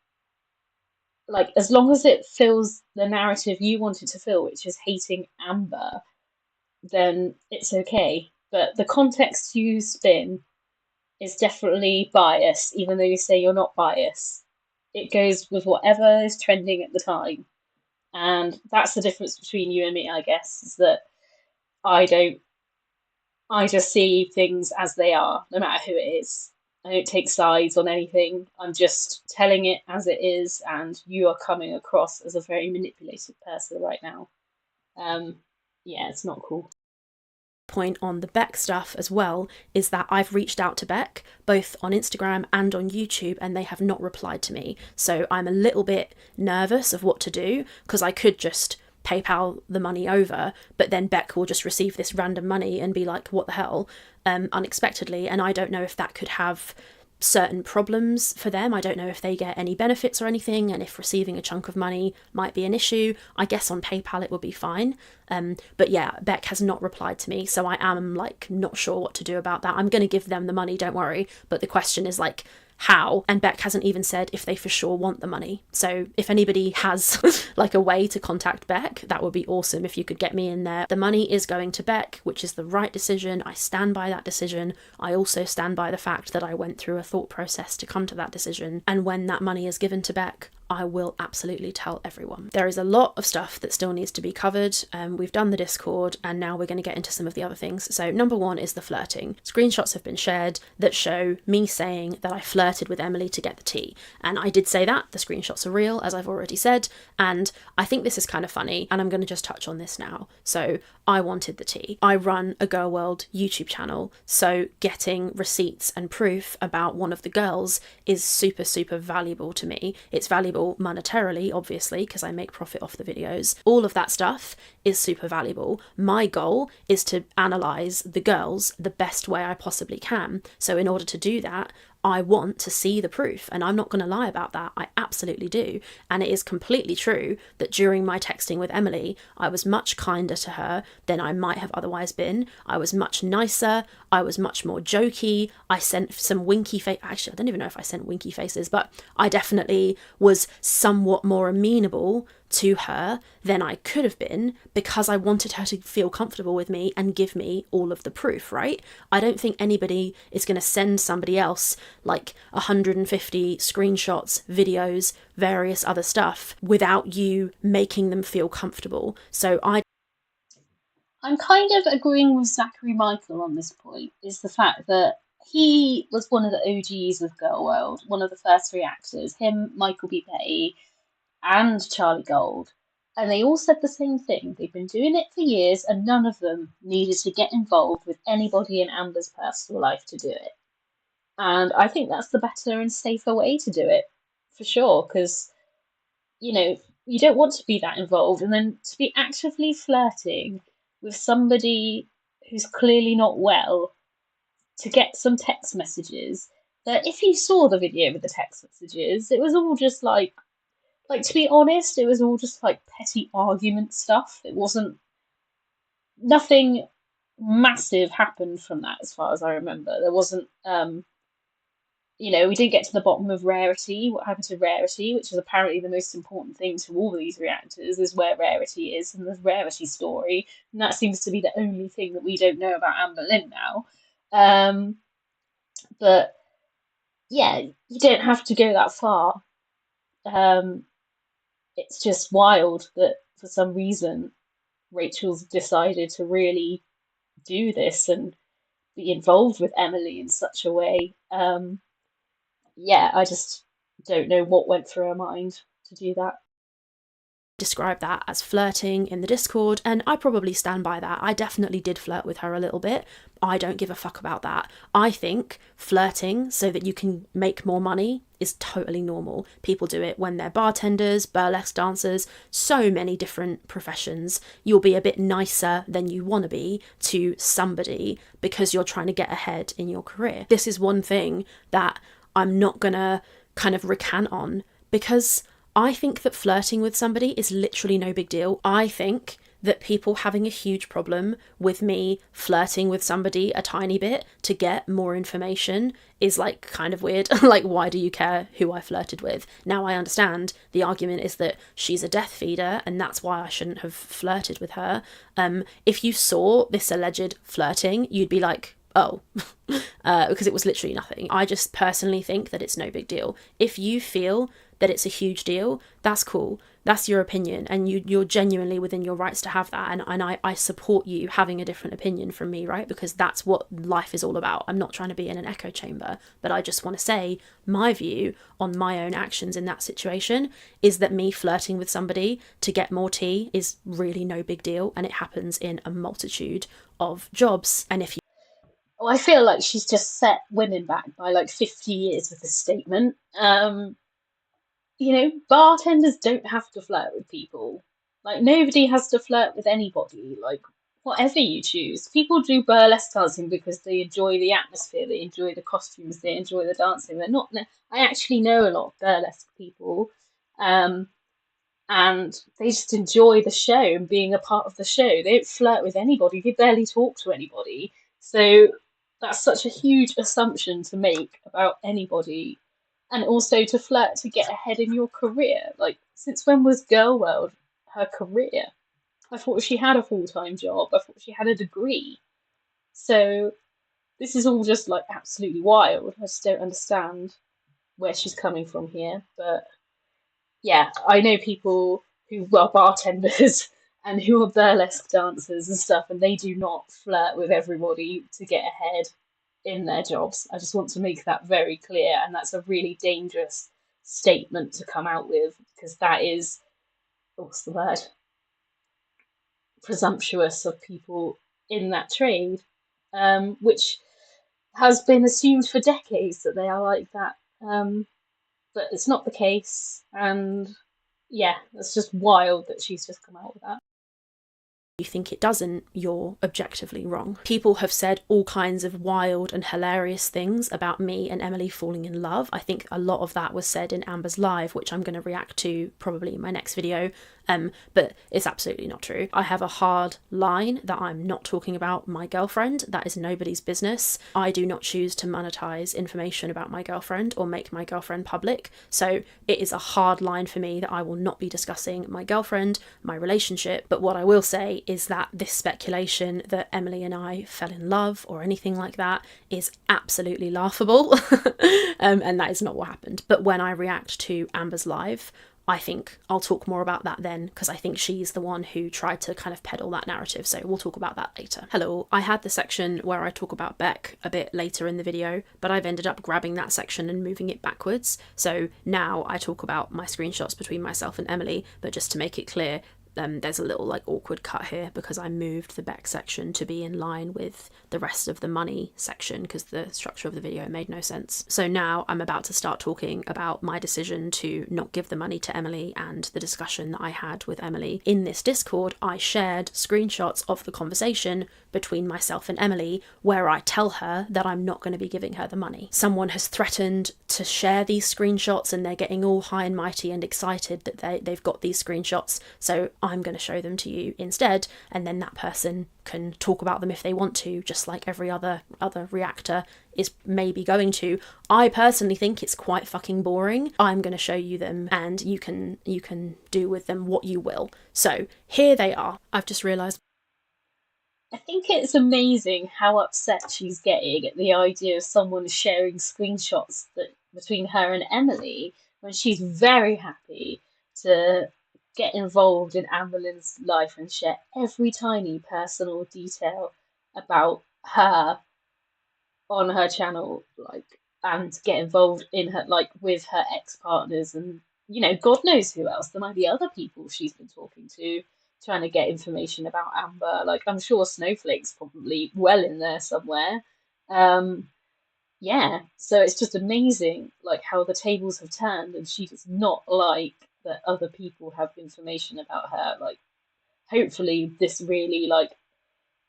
like as long as it fills the narrative you want it to fill, which is hating Amber, then it's okay. But the context you spin is definitely biased, even though you say you're not biased. It goes with whatever is trending at the time. And that's the difference between you and me, I guess, is that I don't, I just see things as they are, no matter who it is. I don't take sides on anything. I'm just telling it as it is, and you are coming across as a very manipulated person right now. Yeah, it's not cool. Point on the Beck stuff as well is that I've reached out to Beck both on Instagram and on YouTube, and they have not replied to me. So I'm a little bit nervous of what to do, because I could just PayPal the money over, but then Beck will just receive this random money and be like, what the hell, unexpectedly. And I don't know if that could have certain problems for them. I don't know if they get any benefits or anything, and if receiving a chunk of money might be an issue. I guess on PayPal it would be fine. But yeah, Beck has not replied to me, so I am like not sure what to do about that. I'm going to give them the money, don't worry, but the question is like, how? And Beck hasn't even said if they for sure want the money. So if anybody has like a way to contact Beck, that would be awesome if you could get me in there. The money is going to Beck, which is the right decision. I stand by that decision. I also stand by the fact that I went through a thought process to come to that decision. And when that money is given to Beck, I will absolutely tell everyone. There is a lot of stuff that still needs to be covered. We've done the Discord, and now we're going to get into some of the other things. So number one is the flirting. Screenshots have been shared that show me saying that I flirted with Emily to get the tea. And I did say that. The screenshots are real, as I've already said. And I think this is kind of funny, and I'm going to just touch on this now. So I wanted the tea. I run a Girl World YouTube channel, so getting receipts and proof about one of the girls is super, super valuable to me. It's valuable monetarily, obviously, because I make profit off the videos. All of that stuff is super valuable. My goal is to analyze the girls the best way I possibly can. So in order to do that, I want to see the proof, and I'm not going to lie about that. I absolutely do. And it is completely true that during my texting with Emily, I was much kinder to her than I might have otherwise been. I was much nicer. I was much more jokey. I sent some winky face. Actually, I don't even know if I sent winky faces, but I definitely was somewhat more amenable to her than I could have been, because I wanted her to feel comfortable with me and give me all of the proof, right? I don't think anybody is going to send somebody else like 150 screenshots, videos, various other stuff without you making them feel comfortable. So I'm kind of agreeing with Zachary Michael on this point, is the fact that he was one of the OGs with Girl World, one of the first three actors, him, Michael B. Petty, and Charlie Gold. And they all said the same thing. They've been doing it for years, and none of them needed to get involved with anybody in Amber's personal life to do it. And I think that's the better and safer way to do it, for sure, because, you know, you don't want to be that involved. And then to be actively flirting with somebody who's clearly not well, to get some text messages that, if you saw the video with the text messages, it was all just like, to be honest, it was all just like petty argument stuff. It wasn't, nothing massive happened from that as far as I remember. There wasn't we didn't get to the bottom of Rarity, what happened to Rarity, which is apparently the most important thing to all of these reactors, is where Rarity is and the Rarity story. And that seems to be the only thing that we don't know about Anne Boleyn now. But yeah, you don't have to go that far. It's just wild that for some reason Rachel's decided to really do this and be involved with Emily in such a way. Yeah, I just don't know what went through her mind to do that. describe that as flirting in the Discord, and I probably stand by that. I definitely did flirt with her a little bit. I don't give a fuck about that. I think flirting so that you can make more money is totally normal. People do it when they're bartenders, burlesque dancers, so many different professions. You'll be a bit nicer than you want to be to somebody because you're trying to get ahead in your career. This is one thing that I'm not gonna kind of recant on, because I think that flirting with somebody is literally no big deal. I think that people having a huge problem with me flirting with somebody a tiny bit to get more information is like kind of weird. Like, why do you care who I flirted with? Now I understand the argument is that she's a death feeder and that's why I shouldn't have flirted with her. If you saw this alleged flirting, you'd be like, oh, because it was literally nothing. I just personally think that it's no big deal. If you feel that it's a huge deal, that's cool. That's your opinion, and you're genuinely within your rights to have that. And I support you having a different opinion from me, right? Because that's what life is all about. I'm not trying to be in an echo chamber, but I just want to say my view on my own actions in that situation is that me flirting with somebody to get more tea is really no big deal, and it happens in a multitude of jobs. And if you Well, I feel like she's just set women back by like 50 years with this statement. Bartenders don't have to flirt with people. Like, nobody has to flirt with anybody. Like, whatever you choose. People do burlesque dancing because they enjoy the atmosphere, they enjoy the costumes, they enjoy the dancing. They're not. I actually know a lot of burlesque people, um, and they just enjoy the show and being a part of the show. They don't flirt with anybody. They barely talk to anybody. So that's such a huge assumption to make about anybody, and also to flirt to get ahead in your career. Like, since when was Girl World her career? I thought she had a full-time job. I thought she had a degree. So this is all just like absolutely wild. I just don't understand where she's coming from here. But yeah, I know people who are bartenders and who are burlesque dancers and stuff, and they do not flirt with everybody to get ahead in their jobs. I just want to make that very clear, and that's a really dangerous statement to come out with, because that is, what's the word? Presumptuous of people in that trade, which has been assumed for decades that they are like that. But it's not the case, and yeah, it's just wild that she's just come out with that. you think it doesn't, you're objectively wrong. People have said all kinds of wild and hilarious things about me and Emily falling in love. I think a lot of that was said in Amber's live, which I'm going to react to probably in my next video. But it's absolutely not true. I have a hard line that I'm not talking about my girlfriend. That is nobody's business. I do not choose to monetize information about my girlfriend or make my girlfriend public. So it is a hard line for me that I will not be discussing my girlfriend, my relationship. But what I will say is that this speculation that Emily and I fell in love or anything like that is absolutely laughable. And that is not what happened. But when I react to Amber's live, I think I'll talk more about that then, because I think she's the one who tried to kind of peddle that narrative, so we'll talk about that later. Hello, I had the section where I talk about Beck a bit later in the video, but I've ended up grabbing that section and moving it backwards, so now I talk about my screenshots between myself and Emily, but just to make it clear, there's a little like awkward cut here because I moved the Beck section to be in line with the rest of the money section because the structure of the video made no sense. So now I'm about to start talking about my decision to not give the money to Emily and the discussion that I had with Emily. In this Discord, I shared screenshots of the conversation between myself and Emily where I tell her that I'm not going to be giving her the money. Someone has threatened to share these screenshots and they're getting all high and mighty and excited that they've got these screenshots, so I'm going to show them to you instead, and then that person can talk about them if they want to, just like every other reactor is maybe going to. I personally think it's quite fucking boring. I'm going to show you them and you can do with them what you will. So here they are. I've just realised. I think it's amazing how upset she's getting at the idea of someone sharing screenshots that between her and Emily when she's very happy to get involved in Amberlynn's life and share every tiny personal detail about her on her channel, like, and get involved in her, like, with her ex-partners and, you know, God knows who else. There might be other people she's been talking to, trying to get information about Amber. Like, I'm sure Snowflake's probably well in there somewhere. Um, yeah, so it's just amazing, like, how the tables have turned, and she does not like that other people have information about her. Like, hopefully this really, like,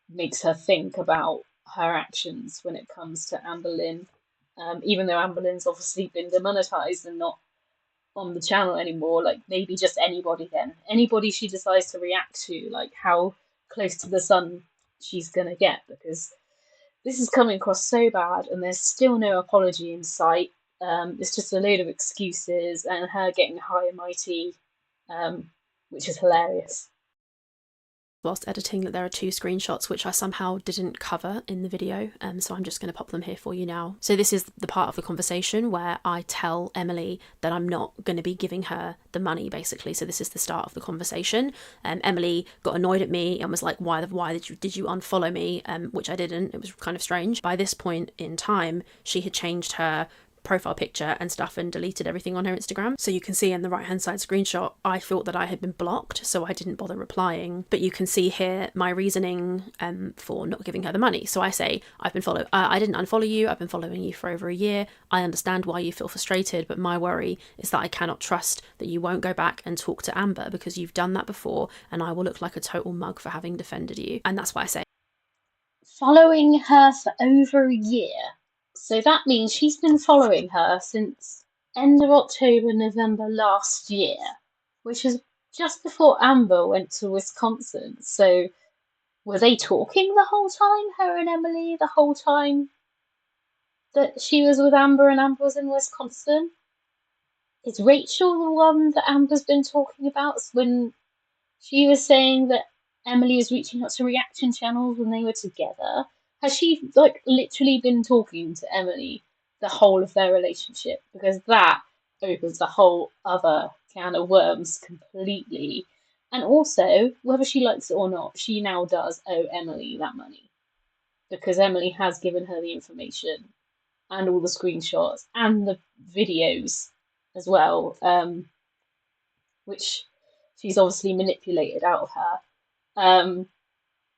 makes her think about her actions when it comes to Amberlynn. Even though Amberlynn's obviously been demonetized and not on the channel anymore, like maybe just anybody then. Anybody she decides to react to, like how close to the sun she's gonna get, because this is coming across so bad and there's still no apology in sight. It's just a load of excuses and her getting high and mighty, which is hilarious. Whilst editing that there are two screenshots which I somehow didn't cover in the video, so I'm just going to pop them here for you now. So this is the part of the conversation where I tell Emily that I'm not going to be giving her the money, basically. So this is the start of the conversation. Emily got annoyed at me and was like, why did you unfollow me? Which I didn't. It was kind of strange. By this point in time, she had changed her profile picture and stuff and deleted everything on her Instagram. So you can see in the right hand side screenshot, I thought that I had been blocked, so I didn't bother replying. But you can see here my reasoning for not giving her the money. So I say, I didn't unfollow you, I've been following you for over a year. I understand why you feel frustrated, but my worry is that I cannot trust that you won't go back and talk to Amber because you've done that before and I will look like a total mug for having defended you. And that's what I say. Following her for over a year. So that means she's been following her since end of October, November last year, which is just before Amber went to Wisconsin. So were they talking the whole time, her and Emily, the whole time that she was with Amber and Amber was in Wisconsin? Is Rachel the one that Amber's been talking about when she was saying that Emily was reaching out to reaction channels when they were together? Has she like literally been talking to Emily the whole of their relationship? Because that opens the whole other can of worms completely. And also, whether she likes it or not, she now does owe Emily that money. Because Emily has given her the information and all the screenshots and the videos as well, which she's obviously manipulated out of her.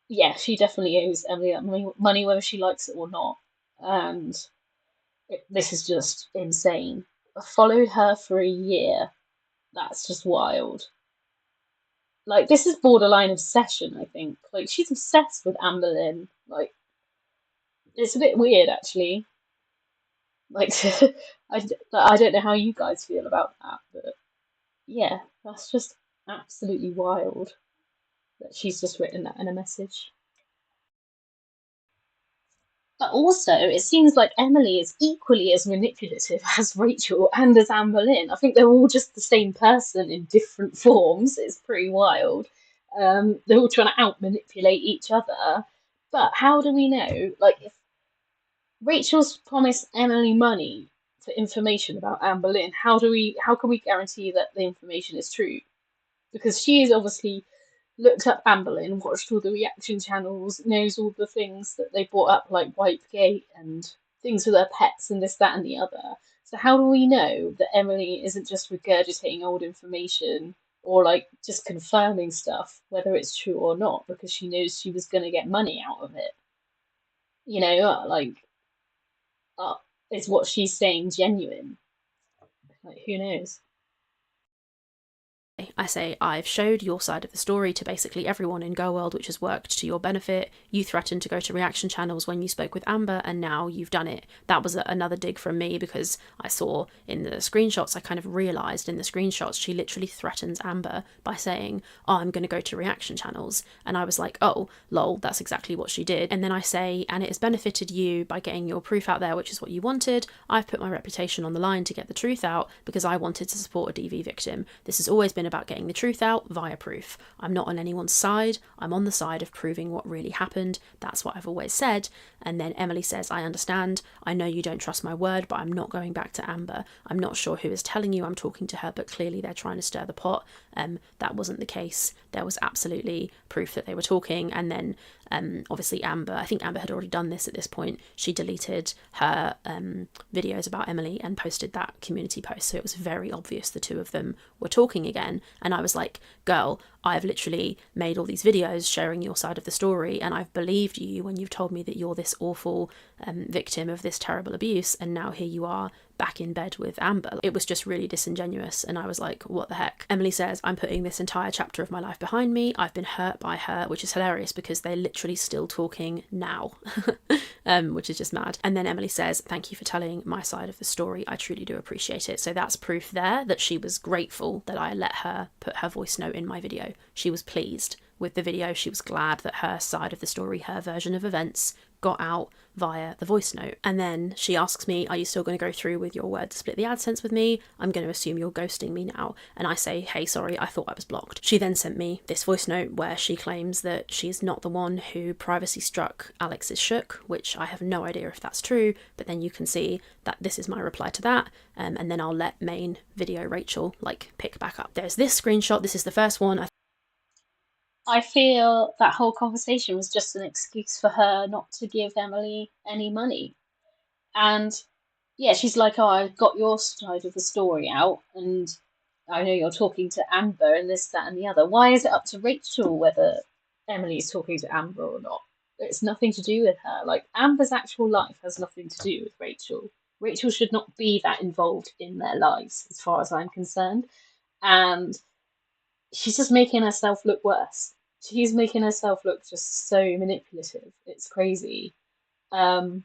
Yeah, she definitely owes Emily that money, whether she likes it or not. And this is just insane. I followed her for a year. That's just wild. Like, this is borderline obsession, I think. Like, she's obsessed with Amber Lynn. Like, it's a bit weird, actually. Like, I don't know how you guys feel about that, but yeah, that's just absolutely wild that she's just written that in a message. But also, it seems like Emily is equally as manipulative as Rachel and as Anne Boleyn. I think they're all just the same person in different forms. It's pretty wild. They're all trying to out manipulate each other. But how do we know? Like, if Rachel's promised Emily money for information about Anne Boleyn, how can we guarantee that the information is true? Because she is obviously looked up Anne Boleyn, watched all the reaction channels, knows all the things that they brought up, like Whitegate and things with her pets and this, that, and the other. So how do we know that Emily isn't just regurgitating old information or like just confirming stuff, whether it's true or not, because she knows she was going to get money out of it? You know, uh, is what she's saying genuine? Like, who knows? I say, I've showed your side of the story to basically everyone in Girl World, which has worked to your benefit. You threatened to go to reaction channels when you spoke with Amber, and now you've done it. That was another dig from me, because I saw in the screenshots, I kind of realised in the screenshots, she literally threatens Amber by saying, oh, I'm going to go to reaction channels. And I was like, oh, lol, that's exactly what she did. And then I say, and it has benefited you by getting your proof out there, which is what you wanted. I've put my reputation on the line to get the truth out because I wanted to support a DV victim. This has always been about getting the truth out via proof. I'm not on anyone's side. I'm on the side of proving what really happened. That's what I've always said. And then Emily says, I understand. I know you don't trust my word, but I'm not going back to Amber. I'm not sure who is telling you I'm talking to her, but clearly they're trying to stir the pot. That wasn't the case. There was absolutely proof that they were talking. And then obviously Amber, I think Amber had already done this at this point. She deleted her videos about Emily and posted that community post. So it was very obvious the two of them were talking again. And I was like, girl, I've literally made all these videos sharing your side of the story, and I've believed you when you've told me that you're this awful victim of this terrible abuse, and now here you are back in bed with Amber. It was just really disingenuous, and I was like, what the heck? Emily says, I'm putting this entire chapter of my life behind me. I've been hurt by her, which is hilarious because they're literally still talking now, which is just mad. And then Emily says, thank you for telling my side of the story. I truly do appreciate it. So that's proof there that she was grateful that I let her put her voice note in my video. She was pleased with the video. She was glad that her side of the story, her version of events, got out via the voice note. And then she asks me, are you still going to go through with your word to split the AdSense with me? I'm going to assume you're ghosting me now. And I say, hey, sorry, I thought I was blocked. She then sent me this voice note where she claims that she's not the one who privacy struck Alex's shook, which I have no idea if that's true, but then you can see that this is my reply to that. And then I'll let main video Rachel pick back up. There's this screenshot. This is the first one. I feel that whole conversation was just an excuse for her not to give Emily any money. And yeah, she's like, oh, I got your side of the story out, and I know you're talking to Amber and this, that, and the other. Why is it up to Rachel whether Emily's talking to Amber or not? It's nothing to do with her. Like, Amber's actual life has nothing to do with Rachel. Rachel should not be that involved in their lives, as far as I'm concerned. And she's just making herself look worse. She's making herself look just so manipulative. It's crazy. Um,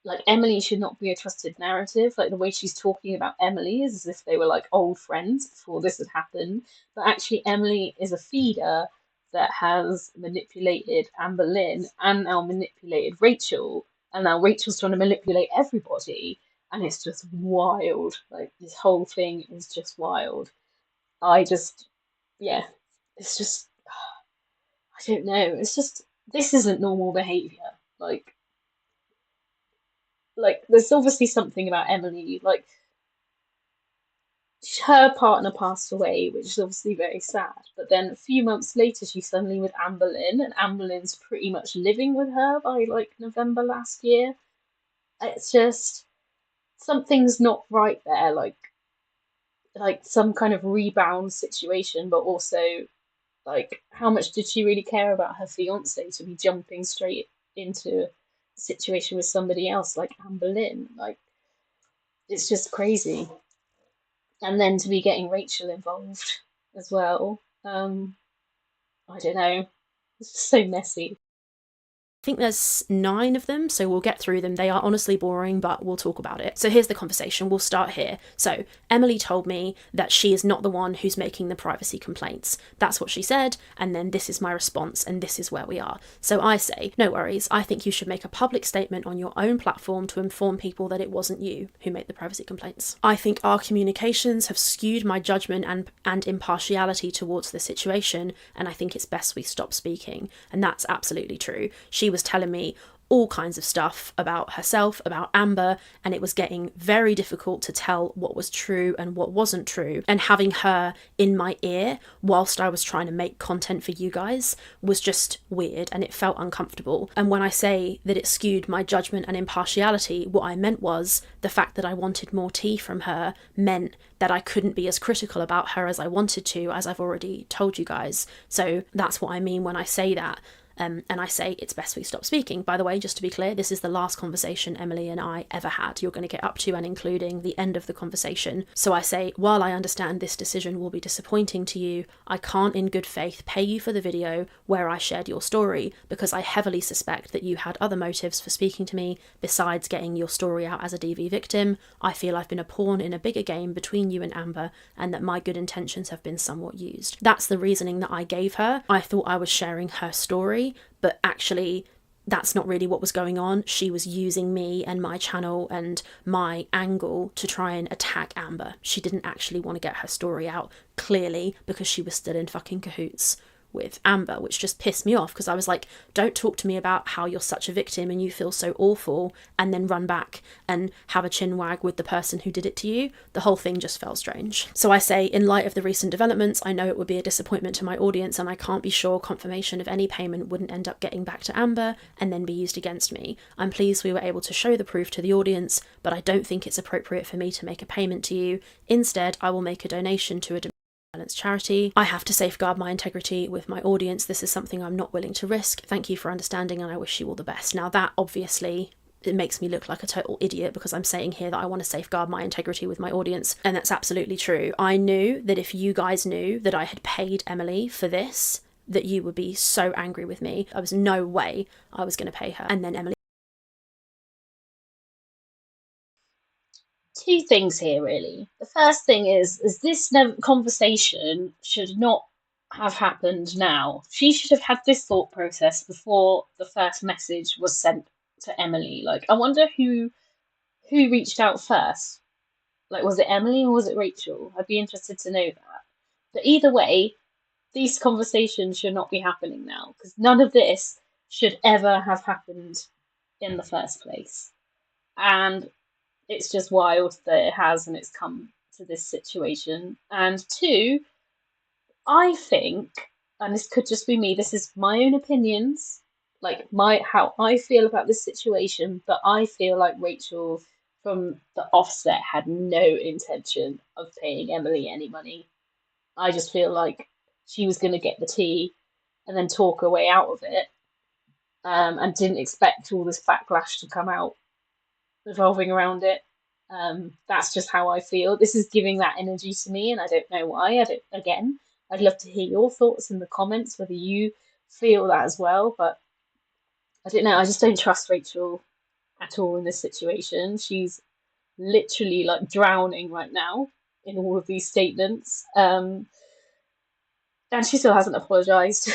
like, Emily should not be a trusted narrative. Like, the way she's talking about Emily is as if they were like old friends before this had happened. But actually, Emily is a feeder that has manipulated Anne Boleyn and now manipulated Rachel. And now Rachel's trying to manipulate everybody. And it's just wild. Like, this whole thing is just wild. I just, yeah, it's just, I don't know. It's just, this isn't normal behavior. Like, there's obviously something about Emily. Like, her partner passed away, which is obviously very sad. But then a few months later, she's suddenly with Anne Boleyn, and Anne Boleyn's pretty much living with her by like November last year. It's just, something's not right there. Like some kind of rebound situation, but also, like, how much did she really care about her fiance to be jumping straight into a situation with somebody else like Anne Boleyn? Like, it's just crazy. And then to be getting Rachel involved as well. I don't know. It's just so messy. I think there's 9 of them, so we'll get through them. They are honestly boring, but we'll talk about it. So here's the conversation. We'll start here. So Emily told me that she is not the one who's making the privacy complaints. That's what she said, and then this is my response, and this is where we are. So I say, no worries, I think you should make a public statement on your own platform to inform people that it wasn't you who made the privacy complaints. I think our communications have skewed my judgment and impartiality towards the situation, and I think it's best we stop speaking. And that's absolutely true. She was telling me all kinds of stuff about herself, about Amber, and it was getting very difficult to tell what was true and what wasn't true. And having her in my ear whilst I was trying to make content for you guys was just weird, and it felt uncomfortable. And when I say that it skewed my judgment and impartiality, what I meant was the fact that I wanted more tea from her meant that I couldn't be as critical about her as I wanted to, as I've already told you guys. So that's what I mean when I say that. And I say it's best we stop speaking. By the way, just to be clear, this is the last conversation Emily and I ever had. You're going to get up to and including the end of the conversation. So I say, while I understand this decision will be disappointing to you, I can't in good faith pay you for the video where I shared your story, because I heavily suspect that you had other motives for speaking to me besides getting your story out as a DV victim. I feel I've been a pawn in a bigger game between you and Amber, and that my good intentions have been somewhat used. That's the reasoning that I gave her. I thought I was sharing her story, but actually that's not really what was going on. She was using me and my channel and my angle to try and attack Amber. She didn't actually want to get her story out, clearly, because she was still in fucking cahoots with Amber, which just pissed me off, because I was like, don't talk to me about how you're such a victim and you feel so awful and then run back and have a chin wag with the person who did it to you. The whole thing just felt strange. So I say, in light of the recent developments, I know it would be a disappointment to my audience, and I can't be sure confirmation of any payment wouldn't end up getting back to Amber and then be used against me. I'm pleased we were able to show the proof to the audience, but I don't think it's appropriate for me to make a payment to you. Instead, I will make a donation to a violence charity. I have to safeguard my integrity with my audience. This is something I'm not willing to risk. Thank you for understanding, and I wish you all the best. Now that obviously, it makes me look like a total idiot, because I'm saying here that I want to safeguard my integrity with my audience, and that's absolutely true. I knew that if you guys knew that I had paid Emily for this, that you would be so angry with me. There was no way I was going to pay her. And then Emily, Two things here, really. The first thing is this conversation should not have happened now. She should have had this thought process before the first message was sent to Emily. Like, I wonder who reached out first. Like, was it Emily or was it Rachel? I'd be interested to know that. But either way, these conversations should not be happening now, because none of this should ever have happened in the first place. And it's just wild that it has, and it's come to this situation. And two, I think, and this could just be me, this is my own opinions, like my how I feel about this situation, but I feel like Rachel from the offset had no intention of paying Emily any money. I just feel like she was going to get the tea and then talk her way out of it, and didn't expect all this backlash to come out revolving around it. That's just how I feel. This is giving that energy to me, and I don't know why. Again, I'd love to hear your thoughts in the comments, whether you feel that as well. But I don't know. I just don't trust Rachel at all in this situation. She's literally like drowning right now in all of these statements. And she still hasn't apologized.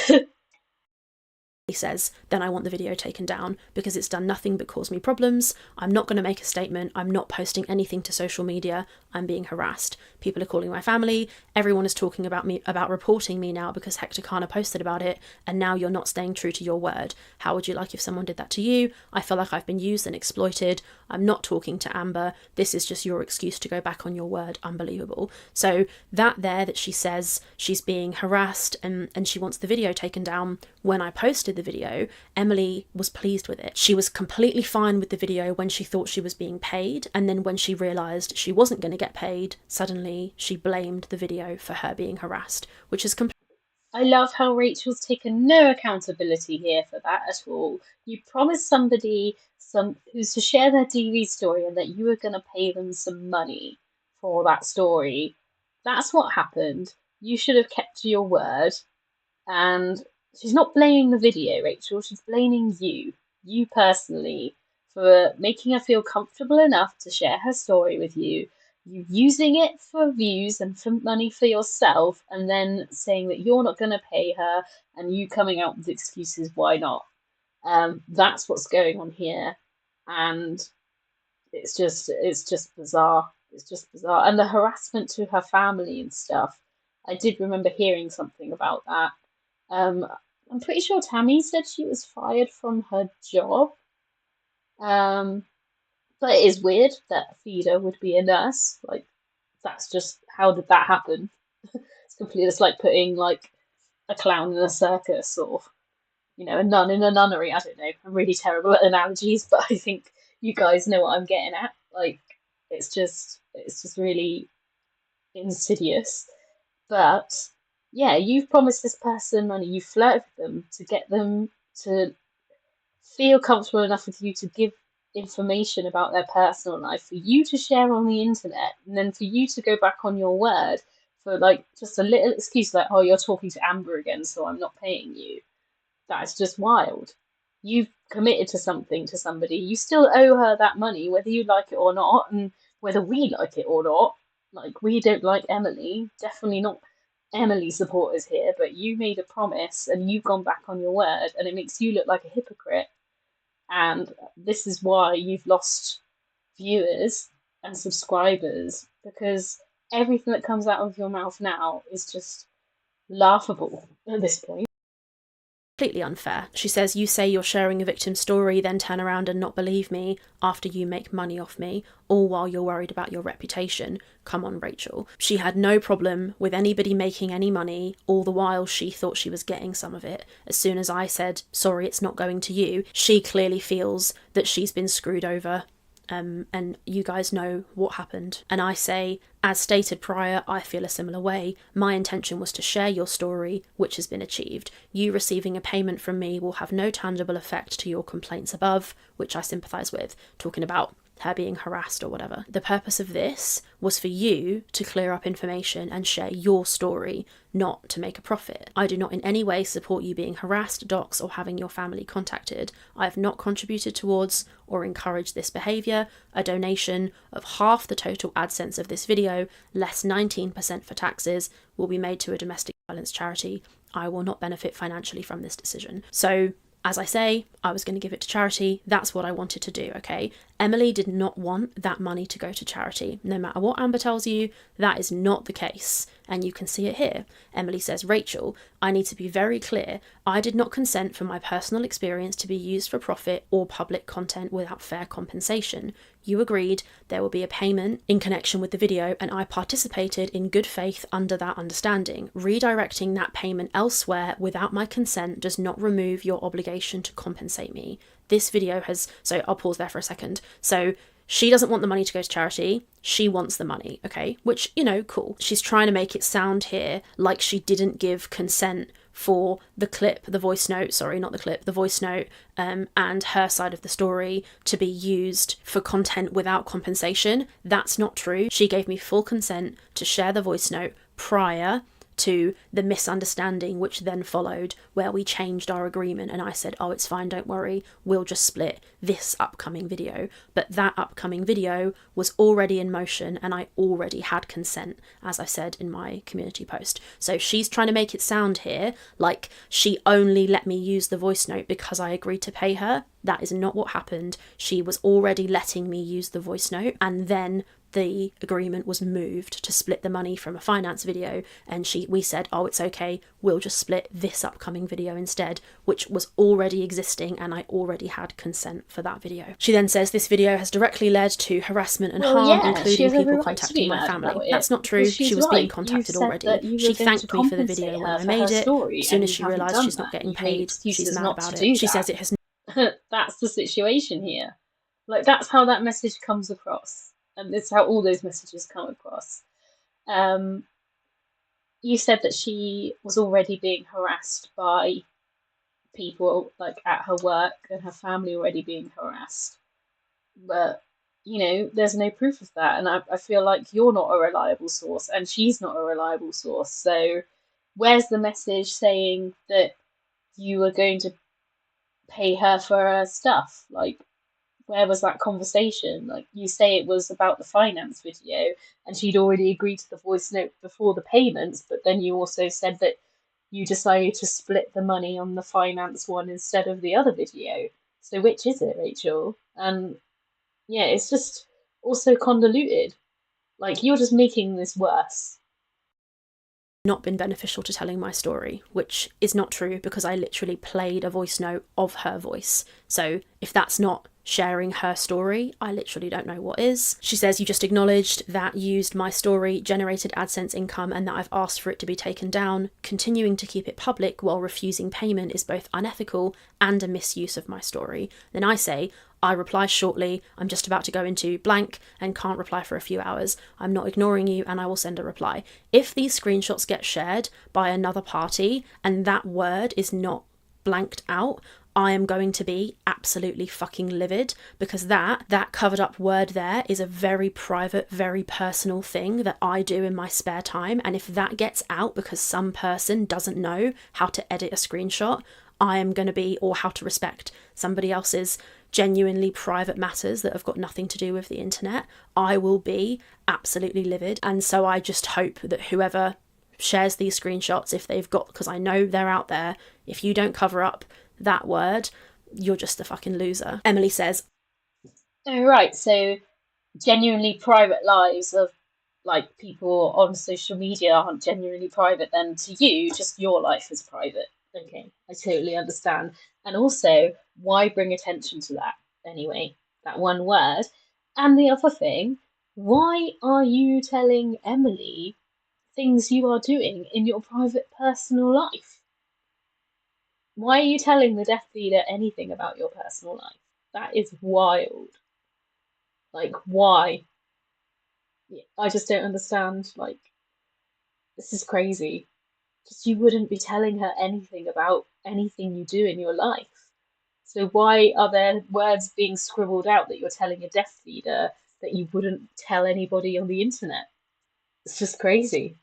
he says, then I want the video taken down, because it's done nothing but cause me problems. I'm not going to make a statement. I'm not posting anything to social media. I'm being harassed. People are calling my family. Everyone is talking about me, about reporting me now because Hector Kana posted about it, and now you're not staying true to your word. How would you like if someone did that to you? I feel like I've been used and exploited. I'm not talking to Amber. This is just your excuse to go back on your word. Unbelievable. So that she says she's being harassed and she wants the video taken down. When I posted the video, Emily was pleased with it. She was completely fine with the video when she thought she was being paid, and then when she realised she wasn't going to get paid, suddenly she blamed the video for her being harassed, which is completely... I love how Rachel's taken no accountability here for that at all. You promised somebody who's to share their DV story and that you were going to pay them some money for that story. That's what happened. you should have kept to your word. And she's not blaming the video, Rachel. She's blaming you personally, for making her feel comfortable enough to share her story with you using it for views and for money for yourself, and then saying that you're not going to pay her, and you coming out with excuses why not. That's what's going on here, and it's just bizarre. It's just bizarre, and the harassment to her family and stuff. I did remember hearing something about that. Um, I'm pretty sure Tammy said she was fired from her job. Um, but it is weird that Feeder would be a nurse. Like, that's just, how did that happen? It's completely just like putting like a clown in a circus, or a nun in a nunnery. I don't know. I'm really terrible at analogies, but I think you guys know what I'm getting at. Like, it's just really insidious. But yeah, you've promised this person money, you flirted with them to get them to feel comfortable enough with you to give information about their personal life for you to share on the internet, and then for you to go back on your word for like just a little excuse like, oh, you're talking to Amber again, so I'm not paying you. That's just wild. You've committed to something to somebody. You still owe her that money, whether you like it or not, and whether we like it or not. Like, we don't like Emily. Definitely not Emily supporters here, but you made a promise and you've gone back on your word, and it makes you look like a hypocrite. And this is why you've lost viewers and subscribers, because everything that comes out of your mouth now is just laughable at this point. Completely unfair. She says, you say you're sharing a victim story, then turn around and not believe me after you make money off me, all while you're worried about your reputation. Come on, Rachel. She had no problem with anybody making any money, all the while she thought she was getting some of it. As soon as I said, sorry, it's not going to you, she clearly feels that she's been screwed over. And you guys know what happened. And I say, as stated prior, I feel a similar way. My intention was to share your story, which has been achieved. You receiving a payment from me will have no tangible effect to your complaints above, which I sympathise with, talking about her being harassed or whatever. The purpose of this was for you to clear up information and share your story, not to make a profit. I do not in any way support you being harassed, doxxed, or having your family contacted. I have not contributed towards or encouraged this behaviour. A donation of half the total AdSense of this video, less 19% for taxes, will be made to a domestic violence charity. I will not benefit financially from this decision. So, as I say, I was going to give it to charity. That's what I wanted to do, okay? Emily did not want that money to go to charity. No matter what Amber tells you, that is not the case. And you can see it here. Emily says, Rachel, I need to be very clear. I did not consent for my personal experience to be used for profit or public content without fair compensation. You agreed there will be a payment in connection with the video, and I participated in good faith under that understanding. Redirecting that payment elsewhere without my consent does not remove your obligation to compensate me. This video has... So I'll pause there for a second. So she doesn't want the money to go to charity. She wants the money, okay? Which, cool. She's trying to make it sound here like she didn't give consent for the clip, the voice note, sorry, not the clip, the voice note, and her side of the story to be used for content without compensation. That's not true. She gave me full consent to share the voice note prior to the misunderstanding which then followed, where we changed our agreement and I said, oh, it's fine, don't worry, we'll just split this upcoming video. But that upcoming video was already in motion and I already had consent, as I said in my community post. So she's trying to make it sound here like she only let me use the voice note because I agreed to pay her. That is not what happened. She was already letting me use the voice note, and then the agreement was moved to split the money from a finance video, and we said, oh, it's okay, we'll just split this upcoming video instead, which was already existing and I already had consent for that video. She then says this video has directly led to harassment and harm, Yeah, including people contacting my family. That's not true. She was being contacted already. She thanked me for the video when I made it. As soon as she realised she's not getting paid, she's mad about it. She says it has... That's the situation here. Like, that's how that message comes across. And it's how all those messages come across. You said that she was already being harassed by people like at her work, and her family already being harassed. But there's no proof of that. And I feel like you're not a reliable source and she's not a reliable source. So where's the message saying that you were going to pay her for her stuff? Like, where was that conversation? Like, you say it was about the finance video and she'd already agreed to the voice note before the payments, but then you also said that you decided to split the money on the finance one instead of the other video. So which is it, Rachel? And yeah, it's just also convoluted. Like, you're just making this worse. Not been beneficial to telling my story, which is not true because I literally played a voice note of her voice. So if that's not sharing her story, I literally don't know what is. She says, you just acknowledged that used my story, generated AdSense income, and that I've asked for it to be taken down. Continuing to keep it public while refusing payment is both unethical and a misuse of my story. Then I say, I reply shortly, I'm just about to go into blank and can't reply for a few hours. I'm not ignoring you and I will send a reply. If these screenshots get shared by another party and that word is not blanked out, I am going to be absolutely fucking livid, because that covered up word there is a very private, very personal thing that I do in my spare time. And if that gets out because some person doesn't know how to edit a screenshot, I am going to be, or how to respect somebody else's genuinely private matters that have got nothing to do with the internet, I will be absolutely livid. And so I just hope that whoever shares these screenshots, if they've got, because I know they're out there, if you don't cover up that word, you're just a fucking loser. Emily says, Oh, right. So genuinely private lives of like people on social media aren't genuinely private then to you, just your life is private. Okay, I totally understand. And also, why bring attention to that anyway? That one word. And the other thing, why are you telling Emily things you are doing in your private personal life? Why are you telling the death leader anything about your personal life? That is wild. Like, why? I just don't understand. Like, this is crazy. Just you wouldn't be telling her anything about anything you do in your life. So why are there words being scribbled out that you're telling a death leader that you wouldn't tell anybody on the internet? It's just crazy.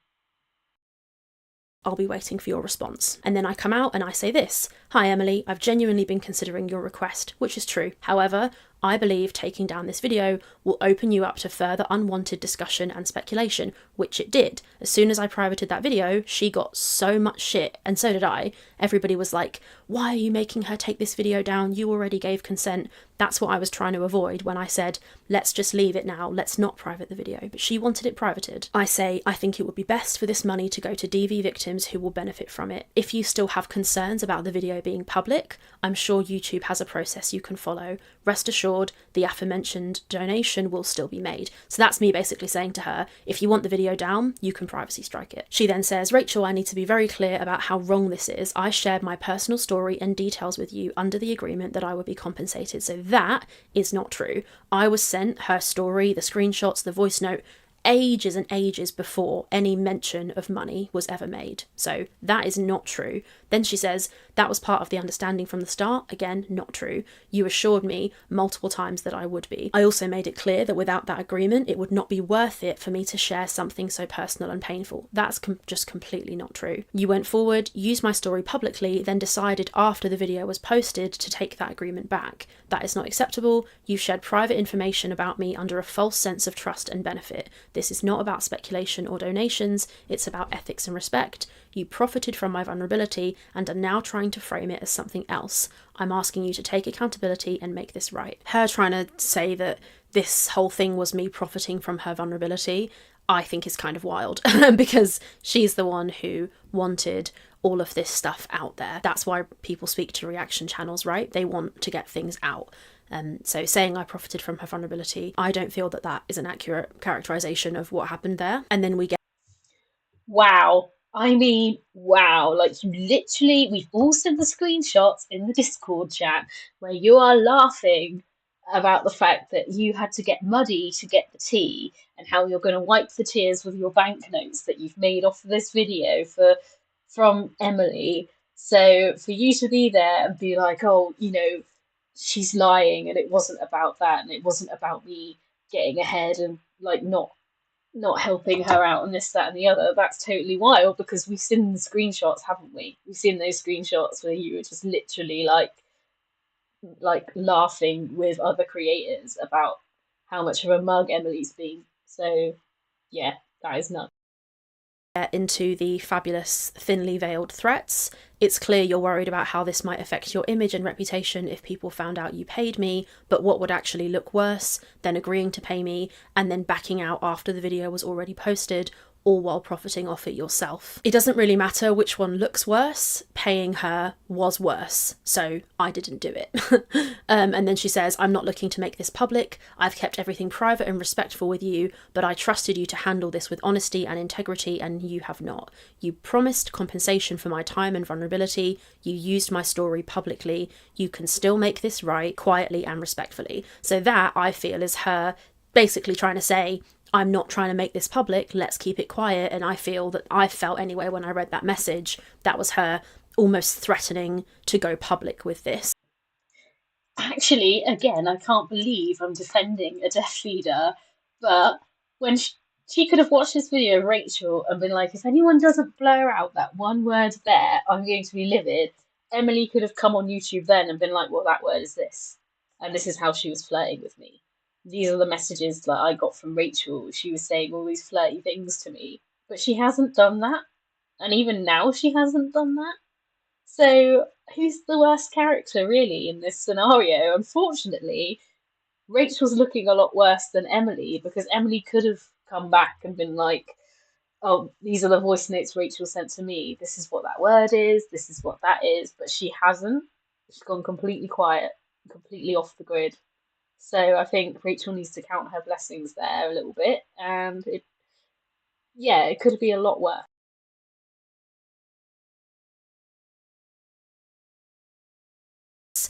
I'll be waiting for your response. And then I come out and I say this. Hi Emily, I've genuinely been considering your request, which is true. However, I believe taking down this video will open you up to further unwanted discussion and speculation, which it did. As soon as I privated that video, she got so much shit, and so did I. Everybody was like, why are you making her take this video down? You already gave consent. That's what I was trying to avoid when I said, let's just leave it now, let's not private the video. But she wanted it privated. I say, I think it would be best for this money to go to DV victims who will benefit from it. If you still have concerns about the video being public, I'm sure YouTube has a process you can follow. Rest assured, the aforementioned donation will still be made. So that's me basically saying to her, if you want the video down, you can privacy strike it. She then says, Rachel, I need to be very clear about how wrong this is. I shared my personal story and details with you under the agreement that I would be compensated. So that is not true. I was sent her story, the screenshots, the voice note, ages and ages before any mention of money was ever made. So that is not true. Then she says, that was part of the understanding from the start. Again, not true. You assured me multiple times that I would be. I also made it clear that without that agreement, it would not be worth it for me to share something so personal and painful. That's just completely not true. You went forward, used my story publicly, then decided after the video was posted to take that agreement back. That is not acceptable. You shared private information about me under a false sense of trust and benefit. This is not about speculation or donations. It's about ethics and respect. You profited from my vulnerability and are now trying to frame it as something else. I'm asking you to take accountability and make this right. Her trying to say that this whole thing was me profiting from her vulnerability, I think is kind of wild because she's the one who wanted all of this stuff out there. That's why people speak to reaction channels, right? They want to get things out. So saying I profited from her vulnerability, I don't feel that that is an accurate characterization of what happened there. And then we get, Wow. I mean, wow. Like, you literally, we've all seen the screenshots in the Discord chat where you are laughing about the fact that you had to get muddy to get the tea and how you're going to wipe the tears with your banknotes that you've made off of this video from Emily. So for you to be there and be like, oh, she's lying and it wasn't about that and it wasn't about me getting ahead and like not helping her out and this, that, and the other. That's totally wild because we've seen the screenshots, haven't we? We've seen those screenshots where you were just literally like laughing with other creators about how much of a mug Emily's been. So yeah, that is nuts. Into the fabulous thinly veiled threats. It's clear you're worried about how this might affect your image and reputation if people found out you paid me, but what would actually look worse than agreeing to pay me and then backing out after the video was already posted, all while profiting off it yourself? It doesn't really matter which one looks worse. Paying her was worse, so I didn't do it. And then she says, I'm not looking to make this public. I've kept everything private and respectful with you, but I trusted you to handle this with honesty and integrity, and you have not. You promised compensation for my time and vulnerability. You used my story publicly. You can still make this right, quietly and respectfully. So that, I feel, is her basically trying to say, I'm not trying to make this public, let's keep it quiet. And I feel that I felt anyway when I read that message, that was her almost threatening to go public with this. Actually, again, I can't believe I'm defending a deaf leader, but when she could have watched this video of Rachel and been like, if anyone doesn't blur out that one word there, I'm going to be livid. Emily could have come on YouTube then and been like, well, that word is this. And this is how she was flirting with me. These are the messages that I got from Rachel. She was saying all these flirty things to me, but she hasn't done that. And even now, she hasn't done that. So, who's the worst character really in this scenario? Unfortunately, Rachel's looking a lot worse than Emily because Emily could have come back and been like, oh, these are the voice notes Rachel sent to me. This is what that word is. This is what that is. But she hasn't. She's gone completely quiet, completely off the grid. So I think Rachel needs to count her blessings there a little bit. And it could be a lot worse.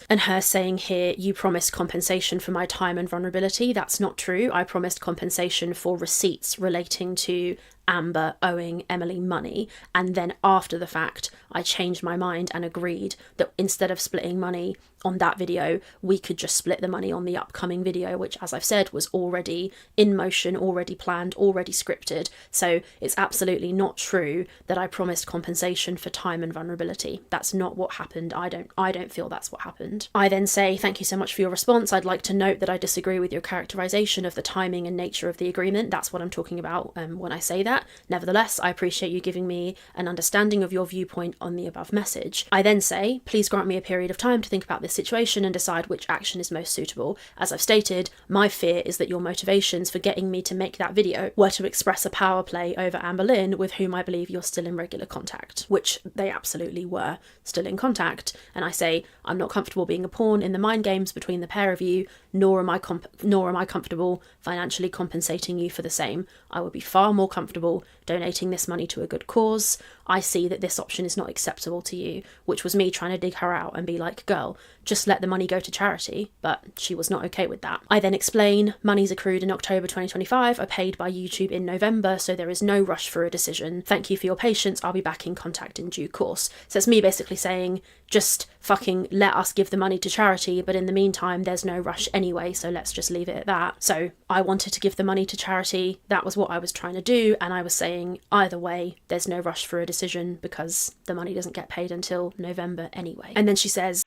And her saying here, you promised compensation for my time and vulnerability. That's not true. I promised compensation for receipts relating to Amber owing Emily money, and then after the fact I changed my mind and agreed that instead of splitting money on that video, we could just split the money on the upcoming video, which, as I've said, was already in motion, already planned, already scripted. So it's absolutely not true that I promised compensation for time and vulnerability. That's not what happened. I don't feel that's what happened. I then say, thank you so much for your response. I'd like to note that I disagree with your characterization of the timing and nature of the agreement. That's what I'm talking about when I say that. Nevertheless, I appreciate you giving me an understanding of your viewpoint on the above message. I then say, please grant me a period of time to think about this situation and decide which action is most suitable. As I've stated, my fear is that your motivations for getting me to make that video were to express a power play over Amber Lynn, with whom I believe you're still in regular contact, which they absolutely were still in contact. And I say, I'm not comfortable being a pawn in the mind games between the pair of you, nor am I comfortable financially compensating you for the same. I would be far more comfortable donating this money to a good cause. I see that this option is not acceptable to you, which was me trying to dig her out and be like, girl, just let the money go to charity, but she was not okay with that. I then explain, monies accrued in October 2025 are paid by YouTube in November, so there is no rush for a decision. Thank you for your patience, I'll be back in contact in due course. So it's me basically saying, just fucking let us give the money to charity, but in the meantime, there's no rush anyway, so let's just leave it at that. So I wanted to give the money to charity, that was what I was trying to do, and I was saying, either way, there's no rush for a decision because the money doesn't get paid until November anyway. And then she said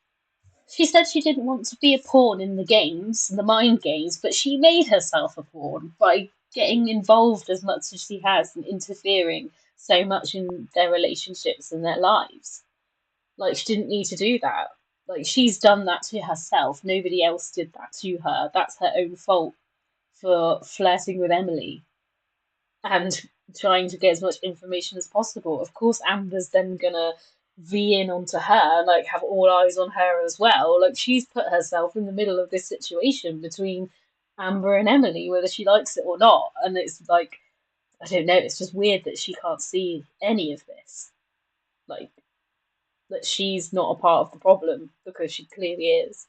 She didn't want to be a pawn in the games, the mind games, but she made herself a pawn by getting involved as much as she has and interfering so much in their relationships and their lives. Like, she didn't need to do that. Like, she's done that to herself. Nobody else did that to her. That's her own fault for flirting with Emily and trying to get as much information as possible. Of course, Amber's then gonna V in onto her, like have all eyes on her as well. Like, she's put herself in the middle of this situation between Amber and Emily, whether she likes it or not. And it's like, I don't know, it's just weird that she can't see any of this. Like, that she's not a part of the problem because she clearly is.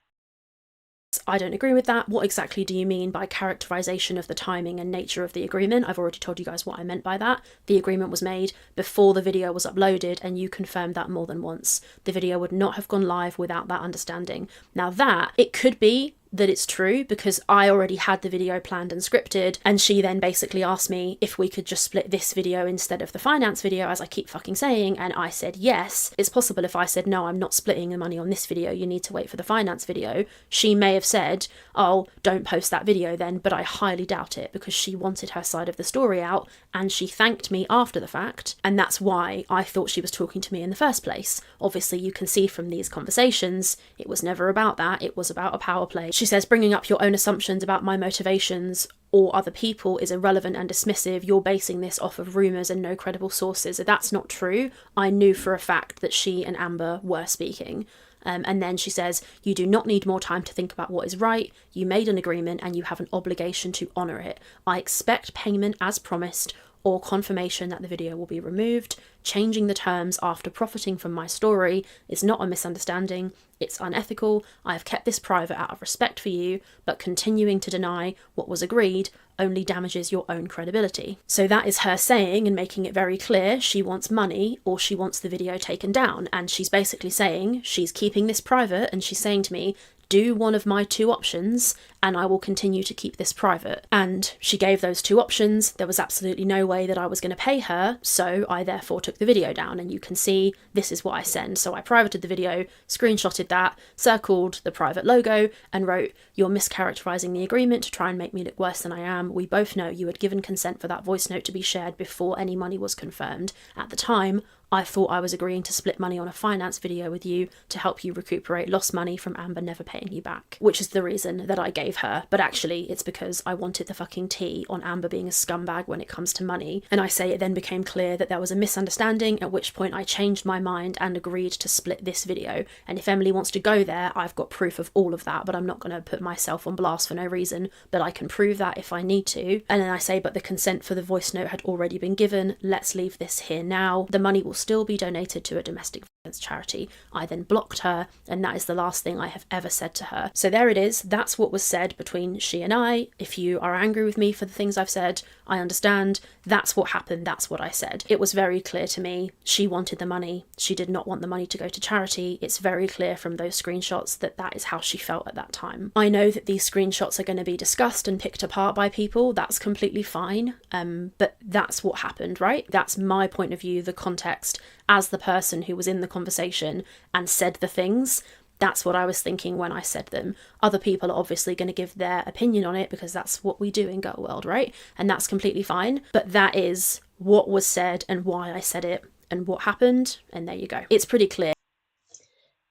I don't agree with that. What exactly do you mean by characterization of the timing and nature of the agreement? I've already told you guys what I meant by that. The agreement was made before the video was uploaded, and you confirmed that more than once. The video would not have gone live without that understanding. Now that, it could be that it's true, because I already had the video planned and scripted, and she then basically asked me if we could just split this video instead of the finance video, as I keep fucking saying, and I said yes. It's possible if I said, no, I'm not splitting the money on this video, you need to wait for the finance video, she may have said, oh, don't post that video then, but I highly doubt it, because she wanted her side of the story out, and she thanked me after the fact, and that's why I thought she was talking to me in the first place. Obviously, you can see from these conversations, it was never about that, it was about a power play. She says, bringing up your own assumptions about my motivations or other people is irrelevant and dismissive. You're basing this off of rumours and no credible sources. That's not true. I knew for a fact that she and Amber were speaking. And then she says, you do not need more time to think about what is right. You made an agreement and you have an obligation to honour it. I expect payment as promised, or confirmation that the video will be removed. Changing the terms after profiting from my story is not a misunderstanding. It's unethical. I have kept this private out of respect for you, but continuing to deny what was agreed only damages your own credibility. So that is her saying and making it very clear she wants money or she wants the video taken down. And she's basically saying she's keeping this private, and she's saying to me, do one of my two options and I will continue to keep this private. And she gave those two options. There was absolutely no way that I was going to pay her, so I therefore took the video down, and you can see this is what I send. So I privated the video, screenshotted that, circled the private logo and wrote, you're mischaracterizing the agreement to try and make me look worse than I am. We both know you had given consent for that voice note to be shared before any money was confirmed. At the time, I thought I was agreeing to split money on a finance video with you to help you recuperate lost money from Amber never paying you back, which is the reason that I gave her. But actually, it's because I wanted the fucking tea on Amber being a scumbag when it comes to money. And I say it then became clear that there was a misunderstanding, at which point I changed my mind and agreed to split this video. And if Emily wants to go there, I've got proof of all of that, but I'm not going to put myself on blast for no reason, but I can prove that if I need to. And then I say, but the consent for the voice note had already been given. Let's leave this here now. The money will still be donated to a domestic violence charity. I then blocked her, and that is the last thing I have ever said to her. So there it is. That's what was said between she and I. If you are angry with me for the things I've said, I understand. That's what happened. That's what I said. It was very clear to me. She wanted the money. She did not want the money to go to charity. It's very clear from those screenshots that that is how she felt at that time. I know that these screenshots are going to be discussed and picked apart by people. That's completely fine. But that's what happened, right? That's my point of view, the context, as the person who was in the conversation and said the things. That's what I was thinking when I said them. Other people are obviously going to give their opinion on it because that's what we do in Girl World, right? And that's completely fine. But that is what was said and why I said it and what happened. And there you go. It's pretty clear.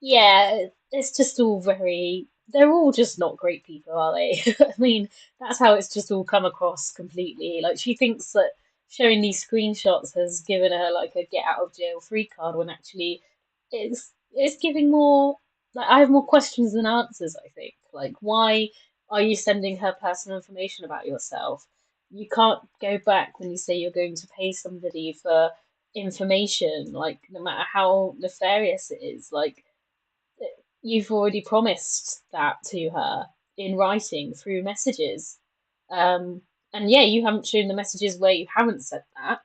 Yeah, it's just all very. They're all just not great people, are they? I mean, that's how it's just all come across completely. Like, she thinks that showing these screenshots has given her like a get out of jail free card when actually it's giving more. Like, I have more questions than answers, I think. Like, why are you sending her personal information about yourself? You can't go back when you say you're going to pay somebody for information, like, no matter how nefarious it is. Like, you've already promised that to her in writing through messages. And yeah, you haven't shown the messages where you haven't said that,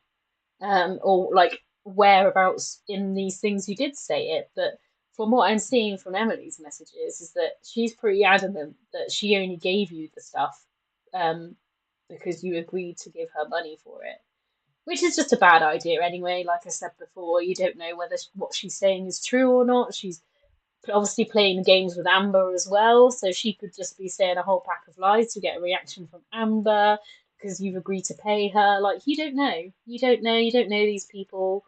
or like whereabouts in these things you did say it. But from what I'm seeing from Emily's messages is that she's pretty adamant that she only gave you the stuff because you agreed to give her money for it, which is just a bad idea anyway. Like I said before, you don't know whether what she's saying is true or not. She's obviously playing games with Amber as well, so she could just be saying a whole pack of lies to get a reaction from Amber because you've agreed to pay her. Like, you don't know. You don't know. You don't know these people.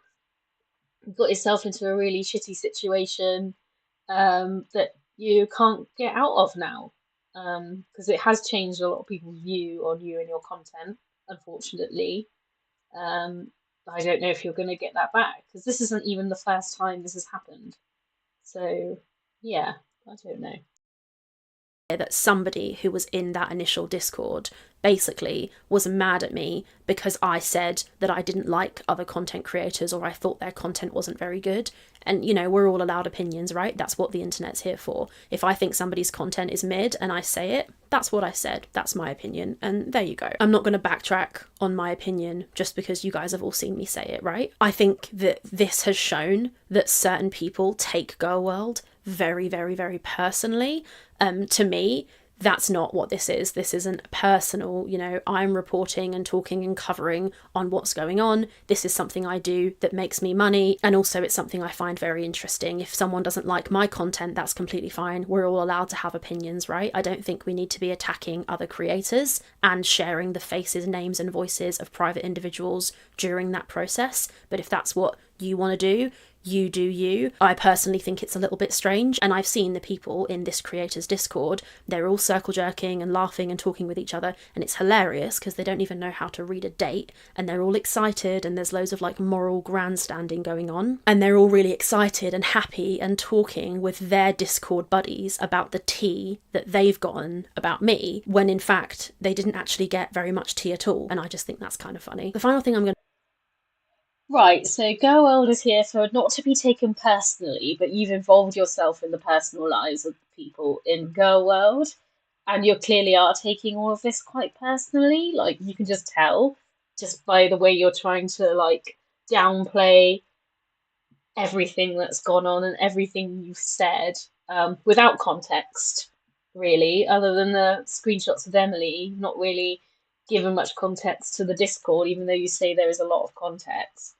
You've got yourself into a really shitty situation that you can't get out of now, because it has changed a lot of people's view on you and your content, unfortunately. I don't know if you're going to get that back, because this isn't even the first time this has happened. So, yeah, I don't know. That somebody who was in that initial Discord basically was mad at me because I said that I didn't like other content creators or I thought their content wasn't very good. And, you know, we're all allowed opinions, right? That's what the internet's here for. If I think somebody's content is mid and I say it, that's what I said. That's my opinion. And there you go. I'm not going to backtrack on my opinion just because you guys have all seen me say it, right? I think that this has shown that certain people take Girl World very, very, very personally. To me, That's not what this is. This isn't personal, you know, I'm reporting and talking and covering on what's going on. This is something I do that makes me money, and also it's something I find very interesting. If someone doesn't like my content, that's completely fine. We're all allowed to have opinions, right? I don't think we need to be attacking other creators and sharing the faces, names and voices of private individuals during that process. But if that's what you want to do, you do you. I personally think it's a little bit strange, and I've seen the people in this creators Discord, they're all circle jerking and laughing and talking with each other, and it's hilarious because they don't even know how to read a date, and they're all excited, and there's loads of like moral grandstanding going on, and they're all really excited and happy and talking with their Discord buddies about the tea that they've gotten about me, when in fact they didn't actually get very much tea at all. And I just think that's kind of funny. The final thing I'm going Right, so Girl World is here for not to be taken personally, but you've involved yourself in the personal lives of the people in Girl World, and you clearly are taking all of this quite personally. Like, you can just tell just by the way you're trying to, like, downplay everything that's gone on and everything you've said, without context, really, other than the screenshots of Emily, not really given much context to the Discord, even though you say there is a lot of context.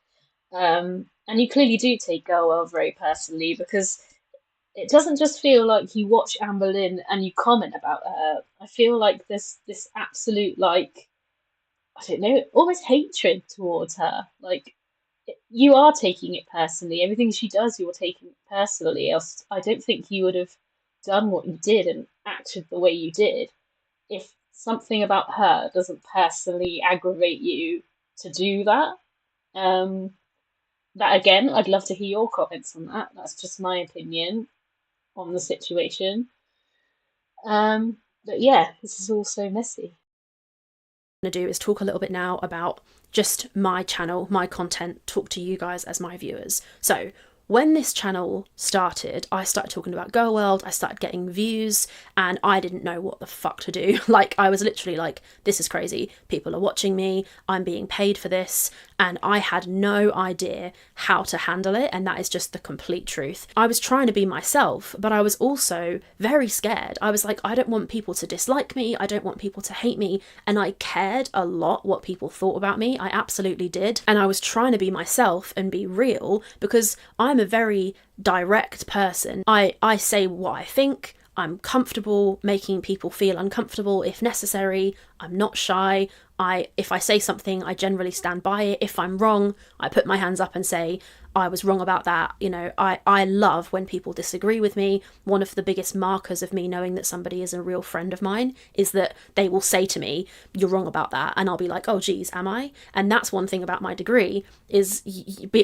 And you clearly do take Girl World very personally, because it doesn't just feel like you watch Amber Lynn and you comment about her. I feel like there's this absolute, like, I don't know, almost hatred towards her. Like, you are taking it personally. Everything she does, you're taking it personally. Else, I don't think you would have done what you did and acted the way you did if something about her doesn't personally aggravate you to do that. Um, that again, I'd love to hear your comments on that. That's just my opinion on the situation. But yeah, this is all so messy. to do is talk a little bit now about just my channel, my content, talk to you guys as my viewers. So when this channel started, I started talking about Girl World, I started getting views, and I didn't know what the fuck to do. Like, I was literally like, this is crazy. People are watching me, I'm being paid for this, and I had no idea how to handle it, and that is just the complete truth. I was trying to be myself, but I was also very scared. I was like, I don't want people to dislike me, I don't want people to hate me, and I cared a lot what people thought about me. I absolutely did. And I was trying to be myself and be real, because I'm a very direct person. I say what I think. I'm comfortable making people feel uncomfortable if necessary. I'm not shy. If I say something, I generally stand by it. If I'm wrong, I put my hands up and say, I was wrong about that. You know, I love when people disagree with me. One of the biggest markers of me knowing that somebody is a real friend of mine is that they will say to me, you're wrong about that. And I'll be like, oh, geez, am I? And that's one thing about my degree is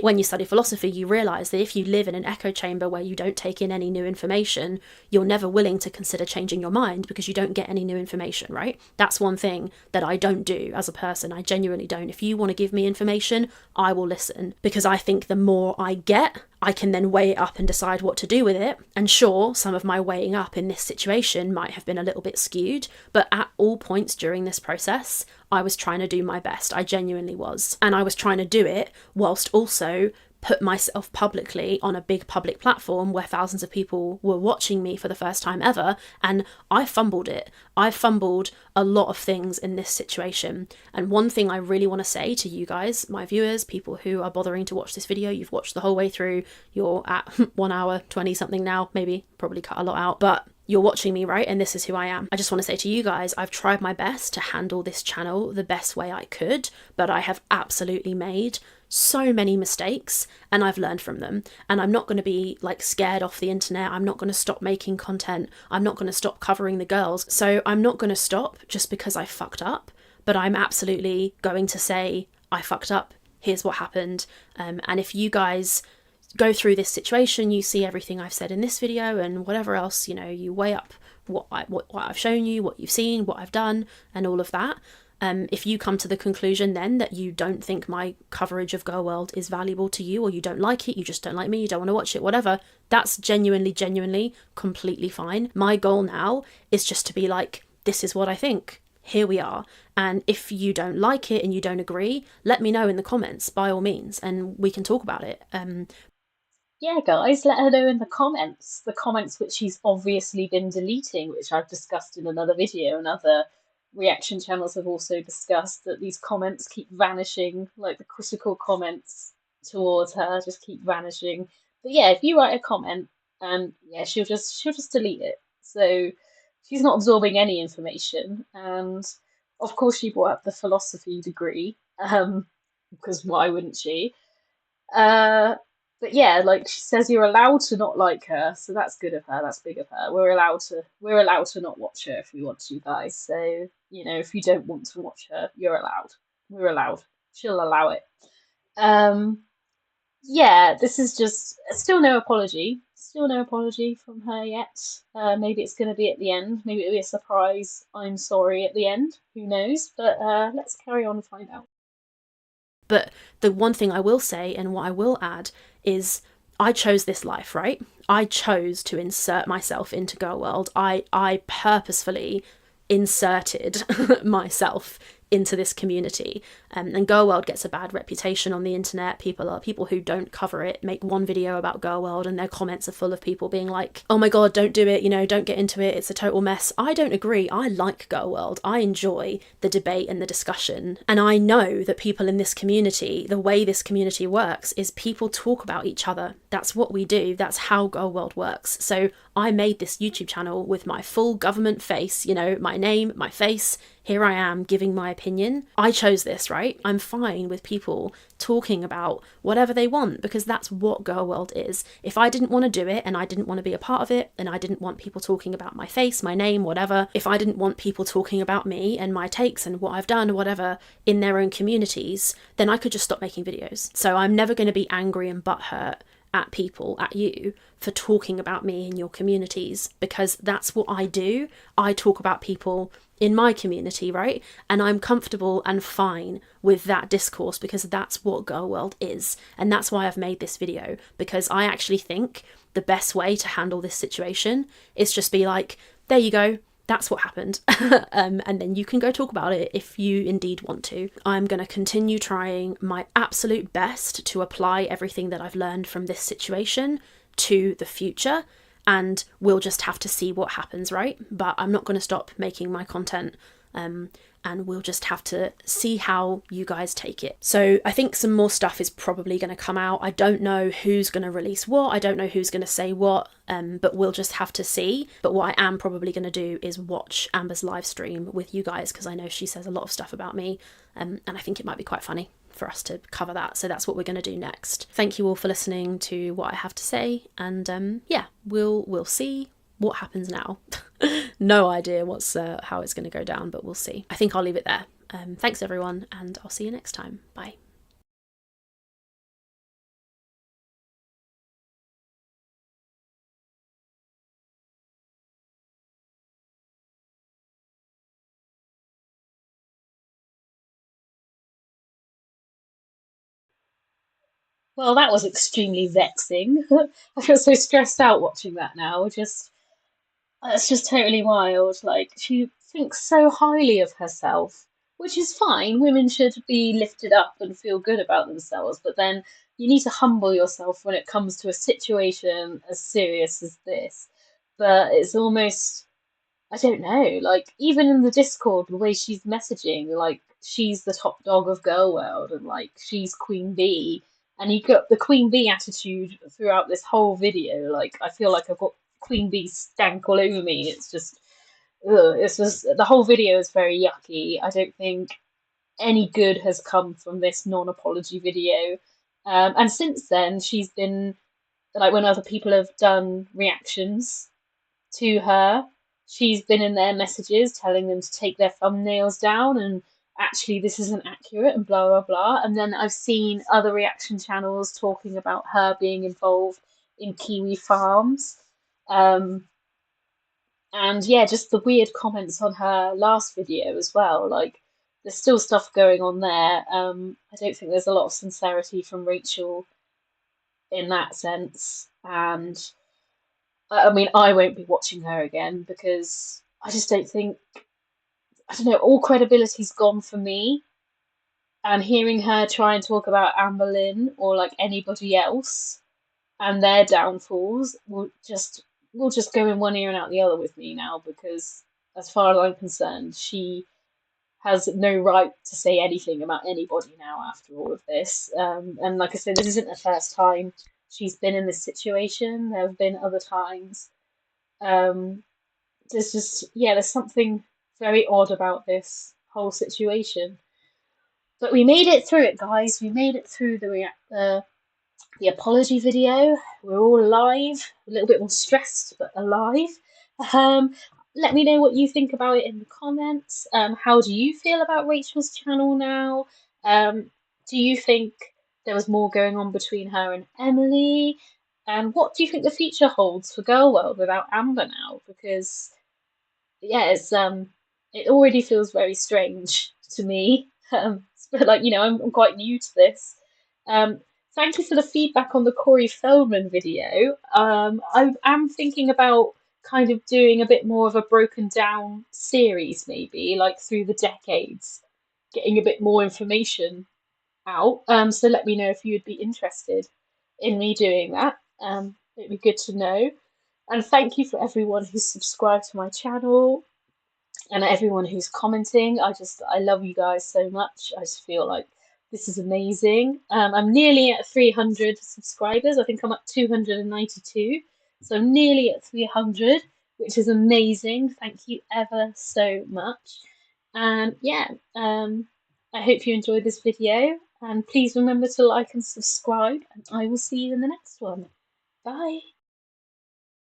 when you study philosophy, you realise that if you live in an echo chamber where you don't take in any new information, you're never willing to consider changing your mind because you don't get any new information, right? That's one thing that I don't do as a person. I genuinely don't. If you want to give me information, I will listen, because I think the more I get, I can then weigh it up and decide what to do with it. And sure, some of my weighing up in this situation might have been a little bit skewed, but at all points during this process, I was trying to do my best. I genuinely was. And I was trying to do it whilst also put myself publicly on a big public platform where thousands of people were watching me for the first time ever, and I fumbled it. I fumbled a lot of things in this situation. And one thing I really want to say to you guys, my viewers, people who are bothering to watch this video, you've watched the whole way through, you're at 1 hour 20 something now, maybe probably cut a lot out, but you're watching me, right? And this is who I am. I just want to say to you guys, I've tried my best to handle this channel the best way I could, but I have absolutely made so many mistakes and I've learned from them. And I'm not going to be like scared off the internet. I'm not going to stop making content. I'm not going to stop covering the girls. So I'm not going to stop just because I fucked up, but I'm absolutely going to say, I fucked up. Here's what happened. And if you guys go through this situation, you see everything I've said in this video and whatever else, you know, you weigh up what I've shown you, what you've seen, what I've done, and all of that. If you come to the conclusion then that you don't think my coverage of Girl World is valuable to you, or you don't like it, you just don't like me, you don't want to watch it, whatever, that's genuinely completely fine. My goal now is just to be like, this is what I think. Here we are. And if you don't like it and you don't agree, let me know in the comments, by all means, and we can talk about it. Yeah, guys, let her know in the comments which she's obviously been deleting, which I've discussed in another video, and other reaction channels have also discussed that these comments keep vanishing, like the critical comments towards her just keep vanishing. But yeah, if you write a comment, and yeah, she'll just delete it. So she's not absorbing any information, and of course she brought up the philosophy degree, because why wouldn't she? Uh, but yeah, like she says, you're allowed to not like her, so that's good of her. That's big of her. We're allowed to not watch her if we want to, guys. So if you don't want to watch her, you're allowed. We're allowed. She'll allow it. Um, yeah, this is just still no apology. Still no apology from her yet. Maybe it's going to be at the end. Maybe it'll be a surprise. I'm sorry at the end. Who knows? But let's carry on and find out. But the one thing I will say, and what I will add, is I chose this life, right? I chose to insert myself into Girl World. I purposefully inserted myself into this community. And Girl World gets a bad reputation on the internet. People who don't cover it make one video about Girl World and their comments are full of people being like, oh my god, don't do it, don't get into it, it's a total mess. I don't agree. I like Girl World. I enjoy the debate and the discussion. And I know that people in this community, the way this community works is people talk about each other. That's what we do. That's how Girl World works. So I made this YouTube channel with my full government face, my name, my face. Here I am giving my opinion. I chose this, right? I'm fine with people talking about whatever they want because that's what Girl World is. If I didn't want to do it and I didn't want to be a part of it and I didn't want people talking about my face, my name, whatever, if I didn't want people talking about me and my takes and what I've done or whatever in their own communities, then I could just stop making videos. So I'm never going to be angry and butthurt at people, at you, for talking about me in your communities because that's what I do. I talk about people in my community, right? And I'm comfortable and fine with that discourse because that's what Girl World is. And that's why I've made this video, because I actually think the best way to handle this situation is just be like, there you go, that's what happened. And then you can go talk about it if you indeed want to. I'm going to continue trying my absolute best to apply everything that I've learned from this situation to the future, and we'll just have to see what happens, right? But I'm not going to stop making my content, and we'll just have to see how you guys take it. So I think some more stuff is probably going to come out. I don't know who's going to release what, I don't know who's going to say what, but we'll just have to see. But what I am probably going to do is watch Amber's live stream with you guys because I know she says a lot of stuff about me, and I think it might be quite funny for us to cover that. So that's what we're going to do next. Thank you all for listening to what I have to say, and yeah, we'll see what happens now. No idea how it's going to go down, but we'll see. I think I'll leave it there. Thanks everyone, and I'll see you next time. Bye. Well, that was extremely vexing. I feel so stressed out watching that now. That's just totally wild. Like, she thinks so highly of herself, which is fine. Women should be lifted up and feel good about themselves, but then you need to humble yourself when it comes to a situation as serious as this. But it's almost, I don't know, like, even in the Discord, the way she's messaging, like, she's the top dog of Girl World and, like, she's Queen Bee. And you got the Queen Bee attitude throughout this whole video. Like, I feel like I've got Queen Bee stank all over me. It's just, ugh, it's just, the whole video is very yucky. I don't think any good has come from this non-apology video. And since then, she's been, like, when other people have done reactions to her, she's been in their messages telling them to take their thumbnails down and actually this isn't accurate and blah blah blah. And then I've seen other reaction channels talking about her being involved in Kiwi farms. And yeah, just the weird comments on her last video as well. Like, there's still stuff going on there. I don't think there's a lot of sincerity from Rachel in that sense. And I mean, I won't be watching her again because I just don't think, I don't know, all credibility's gone for me. And hearing her try and talk about Amber Lynn or like anybody else, and their downfalls will just go in one ear and out the other with me now, because as far as I'm concerned, she has no right to say anything about anybody now after all of this. And like I said, this isn't the first time she's been in this situation. There have been other times. Um, there's something very odd about this whole situation. But we made it through it, guys. We made it through the apology video. We're all alive, a little bit more stressed, but alive. Um, Let me know what you think about it in the comments. How do you feel about Rachel's channel now? Do you think there was more going on between her and Emily? And what do you think the future holds for Girl World without Amber now? Because yeah, it already feels very strange to me. But like, I'm quite new to this. Um, Thank you for the feedback on the Corey Feldman video. I am thinking about kind of doing a bit more of a broken down series, maybe like through the decades, getting a bit more information out. So let me know if you would be interested in me doing that. It'd be good to know. And thank you for everyone who's subscribed to my channel and everyone who's commenting. I love you guys so much. I just feel like this is amazing. I'm nearly at 300 subscribers. I think I'm at 292. So I'm nearly at 300, which is amazing. Thank you ever so much. And yeah, I hope you enjoyed this video. And please remember to like and subscribe. And I will see you in the next one. Bye.